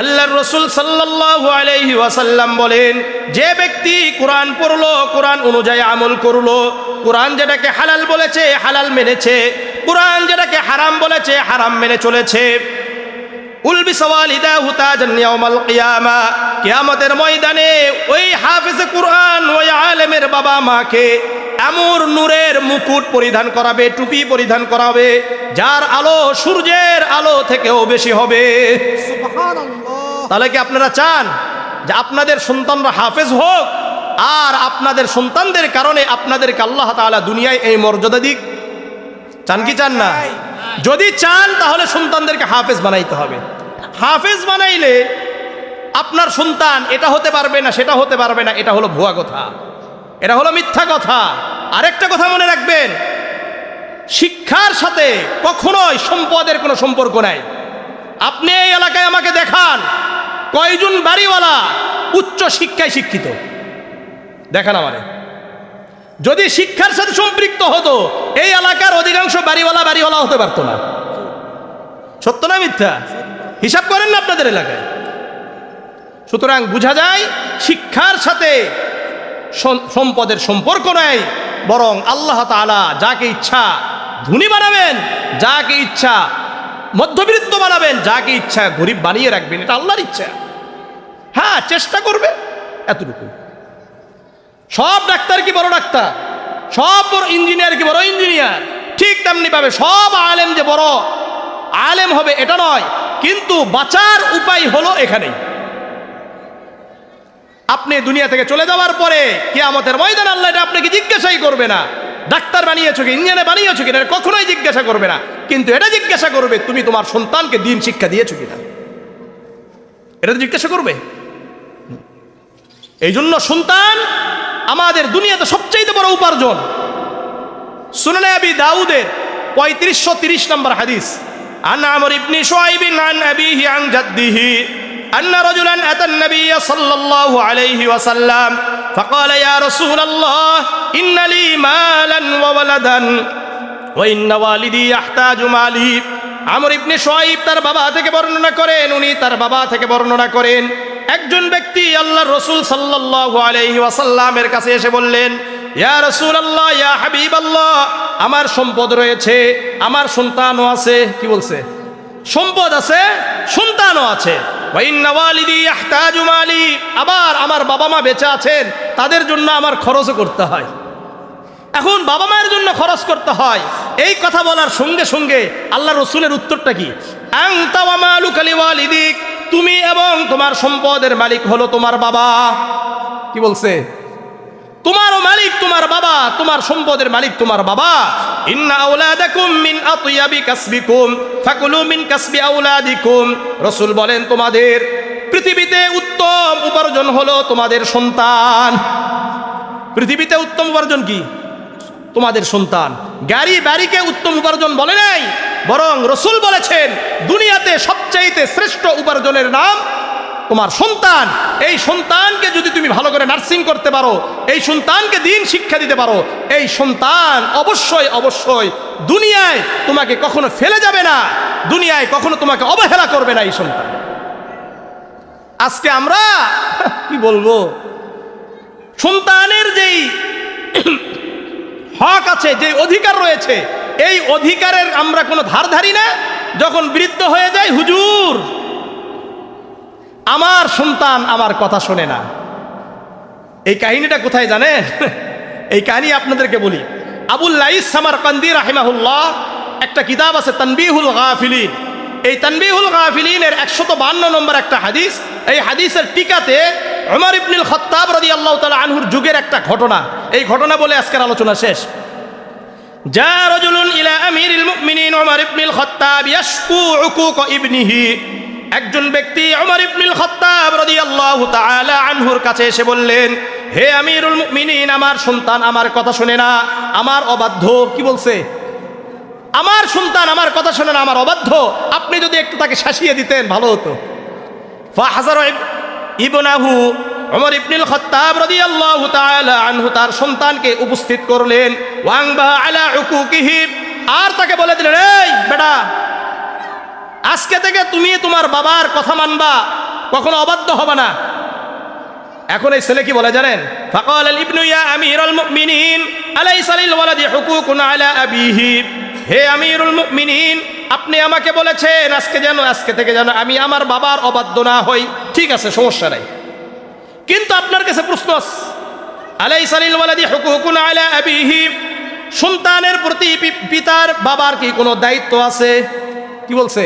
আল্লাহর রাসূল সাল্লাল্লাহু আলাইহি ওয়াসাল্লাম বলেন, যে ব্যক্তি কোরআন পড়লো, কোরআন অনুযায়ী আমল করলো, কোরআন যেটাকে হালাল বলেছে হালাল মেনেছে, কোরআন যেটাকে হারাম বলেছে হারাম মেনে চলেছে, উলবিসা ওয়ালিদাহু তাজান ইয়াউমাল কিয়ামা, কিয়ামতের ময়দানে ওই হাফেজে কোরআন, ওই আলেমের বাবা মাকে এমন নূরের মুকুট পরিধান করাবে, টুপি পরিধান করাবে, যার আলো সূর্যের আলো থেকেও বেশি হবে। সুবহানাল্লাহ। তাহলে কি আপনারা চান যে আপনাদের সন্তানরা হাফেজ হোক, আর আপনাদের সন্তানদের কারণে আপনাদেরকে আল্লাহ তাআলা দুনিয়ায় এই মর্যাদা দিক? চান কি চান না? যদি চান তাহলে সন্তানদেরকে হাফেজ বানাইতে হবে। হাফেজ বানাইলে আপনার সন্তান এটা হতে পারবে না, সেটা হতে পারবে না, এটা হলো ভুয়া কথা, এটা হলো মিথ্যা কথা। আরেকটা কথা মনে রাখবেন, শিক্ষার সাথে কখনোই সম্পদের কোনো সম্পর্ক নাই। আপনি এই এলাকায় আমাকে দেখান কয়জন বাড়িওয়ালা উচ্চ শিক্ষায় শিক্ষিত, দেখান আমারে। যদি শিক্ষার সাথে সম্পৃক্ত হতো এই এলাকার অধিকাংশ বাড়িওয়ালা হতে পারতো না। সত্য না মিথ্যা? হিসাব করেন না আপনাদের এলাকায়। সুতরাং বোঝা যায় শিক্ষার সাথে সম্পদের সম্পর্ক নাই, বরং আল্লাহ তাআলা যাকে ইচ্ছা ধনী বানাবেন, যাকে ইচ্ছা মধ্যবিত্ত বানাবেন, যাকে ইচ্ছা গরিব বানিয়ে রাখবেন, এটা আল্লাহর ইচ্ছা। হ্যাঁ, চেষ্টা করবে এতটুকু। সব ডাক্তার কি বড় ডাক্তার, সব বড় ইঞ্জিনিয়ার কি বড় ইঞ্জিনিয়ার, ঠিক তেমনি ভাবে সব আলেম যে বড় আলেম হবে এটা নয়, কিন্তু বাঁচার উপায় হলো এখানেই। আপনি দুনিয়া থেকে চলে যাওয়ার পরে কিয়ামতের ময়দানে আল্লাহ এটা আপনাকে জিজ্ঞাসাই করবে না, ডাক্তার বানিয়েছো কি, ইঞ্জিনিয়ার বানিয়েছো কিনা, কখনোই জিজ্ঞাসা করবে না। কিন্তু এটা জিজ্ঞাসা করবে তুমি তোমার সন্তানকে দ্বীন শিক্ষা দিয়েছো কিনা, এটা তো জিজ্ঞাসা করবে। এই জন্য সন্তান আমাদের দুনিয়াতে সবচেয়ে বড় উপার্জন। সুনানে আবি দাউদের 3530 নম্বর হাদিস, আন আমর ইবনে শুআইব আন আবিহি আন জাদ্দিহি أن رجلا أتى النبي صلى الله عليه وسلم فقال يا رسول الله إن لي مالا وولدا وإن والدي يحتاج مالي। আমর ইবনে শুআইব তার বাবা থেকে বর্ণনা করেন, উনি তার বাবা থেকে বর্ণনা করেন, একজন ব্যক্তি আল্লাহর রাসূল সাল্লাল্লাহু আলাইহি ওয়াসাল্লামের কাছে এসে বললেন, ইয়া রাসূলুল্লাহ, ইয়া হাবিবাল্লাহ, আমার সম্পদ রয়েছে, আমার সন্তানও আছে। কি বলছে? সম্পদ আছে, সন্তানও আছে। আবার আমার বাবা মা বেঁচে আছেন, তাদের জন্য আমার খরচও করতে হয়। এখন বাবা মায়ের জন্য খরচ করতে হয়, এই কথা বলার সঙ্গে সঙ্গে আল্লাহ রসুলের উত্তরটা কি? আনতা ওয়া মালুকা লিওয়ালিদিক, তুমি এবং তোমার সম্পদের মালিক হলো তোমার বাবা। কি বলছে? তোমারও মালিক তোমার বাবা, তোমার সম্পদের মালিক তোমার বাবা। ইন্না আওলাদাকুম মিন আতয়াবি কাসবিকুম ফাকুলু মিন কাসবি আওলাদিকুম। রাসূল বলেন তোমাদের পৃথিবীতে উত্তম উপার্জন হলো তোমাদের সন্তান। পৃথিবীতে উত্তম উপার্জন কি? তোমাদের সন্তান। গাড়ি বাড়িকে উত্তম উপার্জন বলে নাই, বরং রাসূল বলেছেন দুনিয়াতে সবচাইতে শ্রেষ্ঠ উপার্জনের নাম তোমার সন্তান। এই সন্তানকে যদি তুমি ভালো করে নার্সিং করতে পারো, এই সন্তানকে দ্বীন শিক্ষা দিতে পারো, এই সন্তান অবশ্যই অবশ্যই দুনিয়ায় তোমাকে কখনো ফেলে যাবে না, দুনিয়ায় কখনো তোমাকে অবহেলা করবে না এই সন্তান। আজকে আমরা কি বলবো, সন্তানের যেই হক আছে, যে অধিকার রয়েছে, এই অধিকারের আমরা কোনো ধার ধারি না। যখন বৃদ্ধ হয়ে যায়, হুজুর আমার সন্তান আমার কথা শোনে না। এই কাহিনীটা কোথায় জানেন? এই কাহিনী আপনাদেরকে বলি। আবুল লাইস সামারকান্দি রাহিমাহুল্লাহ একটা কিতাব আছে তানবিহুল গাফিলিন। এই তানবিহুল গাফিলিনের 152 নম্বর একটা হাদিস, এই হাদিসের টিকাতে উমর ইবনুল খাত্তাব রাদিয়াল্লাহু তাআলা আনহুর যুগের একটা ঘটনা, এই ঘটনা বলে আজকের আলোচনা শেষ। জা রাজুলুন ইলা আমিরিল মুমিনিন উমর ইবনুল খাত্তাব ইয়াশকু উকুক ইবনিহি। একজন ব্যক্তি উমর ইবনুল খাত্তাব রাদিয়াল্লাহু তাআলা আনহুর কাছে এসে বললেন, হে আমিরুল মুমিনিন, আমার সন্তান আমার কথা শুনে না, আমার অবাধ্য। কি বলছে? আমার সন্তান আমার কথা শুনে না, আমার অবাধ্য। আপনি যদি একটু তাকে শাসিয়ে দিতেন ভালো হতো। ফাহাজার ইবনাহু, উমর ইবনুল খাত্তাব রাদিয়াল্লাহু তাআলা আনহু তার সন্তানকে উপস্থিত করলেন। ওয়াংবা আলা উকুকিহি, আর তাকে বলে দিলেন, এই বেটা, আজকে থেকে তুমি তোমার বাবার কথা মানবা, কখনো অবাধ্য হবে না। এখন এই ছেলে কি বলে জানেন? ফাকাল আল ইবনু ইয়া আমিরুল মুমিনিন আলাইসা লিল ওয়ালাদি হুকুকুন আলা আবিহি। হে আমিরুল মুমিনিন, আপনি আমাকে বলেছেন আজকে থেকে যেন আমি আমার বাবার অবাধ্য না হই। ঠিক আছে, সমস্যা নাই, কিন্তু আপনার কাছে প্রশ্ন আছে, আলাইসা লিল ওয়ালাদি হুকুকুন আলা আবিহি, সন্তানের প্রতি পিতার বাবার কি কোনো দায়িত্ব আছে? কি বলছে?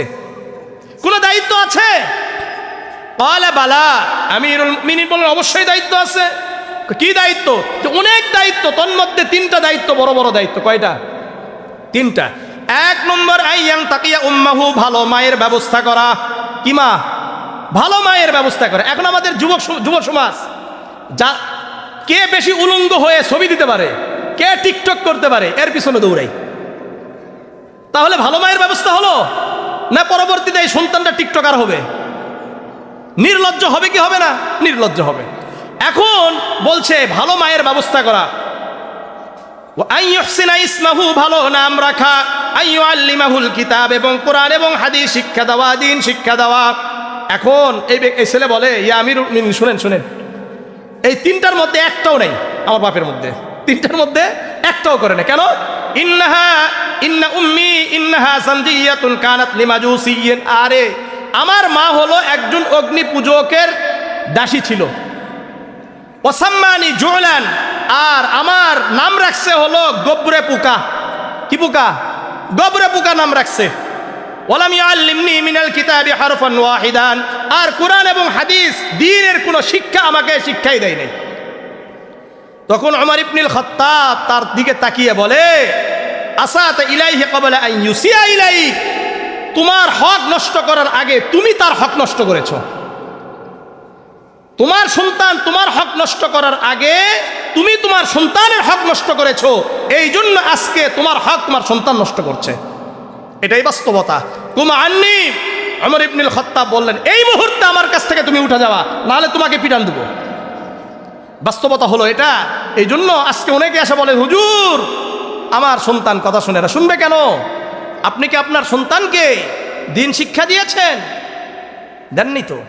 কোনো দায়িত্ব আছে? ক্বালা বালা, আমিরুল মুমিনিন বলেন অবশ্যই দায়িত্ব আছে। কি দায়িত্ব? যে অনেক দায়িত্ব, তন্মধ্যে 3টা দায়িত্ব, বড় বড় দায়িত্ব। কয়টা? 3টা। এক নম্বর আইয়াং তাকিয়া উম্মাহু, ভালো মায়ের ব্যবস্থা করা। কি মা? ভালো মায়ের ব্যবস্থা করে। এখন আমাদের যুব সমাজ যা কে বেশি উলঙ্গ হয়ে ছবি দিতে পারে, কে টিকটক করতে পারে, এর পিছনে দৌড়াই। তাহলে ভালো মায়ের ব্যবস্থা হলো না? পরবর্তীতে এই সন্তানটা টিকটকার হবে, নির্লজ্জ হবে কি হবে না? নির্লজ্জ হবে। এখন বলছে ভালো মায়ের ব্যবস্থা করা, ইসমাহু, ভালো নাম রাখা, আইয়ুআল্লিমাহুল কিতাব, এবং কোরআন এবং হাদিস শিক্ষা দেওয়া, দিন শিক্ষা দেওয়া। এখন এই ছেলে বলে, ইয়া আমিরুল মুমিনিন, শুনেন, এই তিনটার মধ্যে একটাও নেই আমার বাপের মধ্যে, তিনটার মধ্যে একটাও করে না। কেন? ইন্না উম্মি ইন্নাহা সানজিয়াতুন কানাত লিমাজুসিয়্যিন। আরে আমার মা হলো একজন অগ্নি পূজকের দাসী ছিল। ওয়াসাম্মানি জুলান, আর আমার নাম রাখছে হলো গবরে পোকা। কি পোকা? গবরে পোকা নাম রাখছে। ওয়ালাম ইয়াল্লিমনি মিনাল কিতাবি হারফান ওয়াহিদান, আর কোরআন এবং হাদিস দ্বীনের কোনো শিক্ষা আমাকে শিক্ষাই দেয় নাই। তখন ওমর ইবনুল খাত্তাব তার দিকে তাকিয়ে বলে, আসাত ইলাইহি ক্বাবলা আন ইউসিয়া ইলাইক, তোমার হক নষ্ট করার আগে তুমি তার হক নষ্ট করেছো। তোমার সন্তান তোমার হক নষ্ট করার আগে তুমি তোমার সন্তানের হক নষ্ট করেছো, এই জন্য আজকে তোমার হক তোমার সন্তান নষ্ট করছে। এটাই বাস্তবতা। কুমা আন্নি, ওমর ইবনুল খাত্তাব বললেন, এই মুহূর্তে আমার কাছ থেকে তুমি উঠে যাওয়া, নাহলে তোমাকে পিটান দেবো। বাস্তবতা হলো এটা। এই জন্য আজকে অনেকে এসে বলে, হুজুর আমার সন্তান কথা শুনে না। শুনবে কেন? আপনি কি আপনার সন্তানকে দিন শিক্ষা দিয়েছেন? দেননি তো।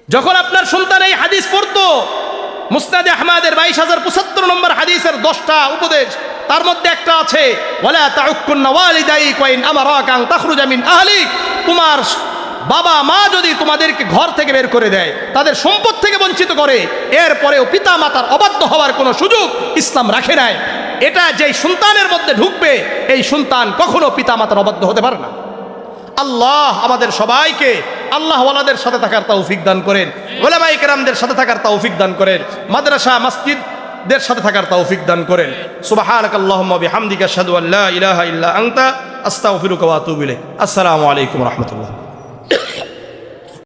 যখন আপনার সন্তান এই হাদিস পড়তো, মুসনাদে আহমদের 22,075 নম্বর হাদিসের 10টা উপদেশ, তার মধ্যে একটা আছে, ওয়ালা তাউক্কুন্না ওয়ালিদাইক ওয়া ইন আমারাকা আন তাখরুজা মিন আহলিক, তোমার বাবা মা যদি তোমাদেরকে ঘর থেকে বের করে দেয়, তাদের সম্পদ থেকে বঞ্চিত করে, এরপরেও পিতা মাতার অবাধ্য হওয়ার কোনো সুযোগ ইসলাম রাখে নাই। এটা যেই সন্তানের মধ্যে ঢুকবে, এই সন্তান কখনো পিতা মাতার অবাধ্য হতে পারে না। আল্লাহ আমাদের সবাইকে আল্লাহ ওয়ালাদের সাথে থাকার তৌফিক দান করেন, উলামায়ে কেরামদের সাথে থাকার তৌফিক দান করেন, মাদ্রাসা মসজিদদের সাথে থাকার তৌফিক দান করেন। সুবহানাকাল্লাহুম্মা বিহামদিকা আশহাদু আল্লা ইলাহা ইল্লা আনতা আস্তাগফিরুকা ওয়া আতুবু ইলাইক। আসসালামু আলাইকুম ওয়া রাহমাতুল্লাহ।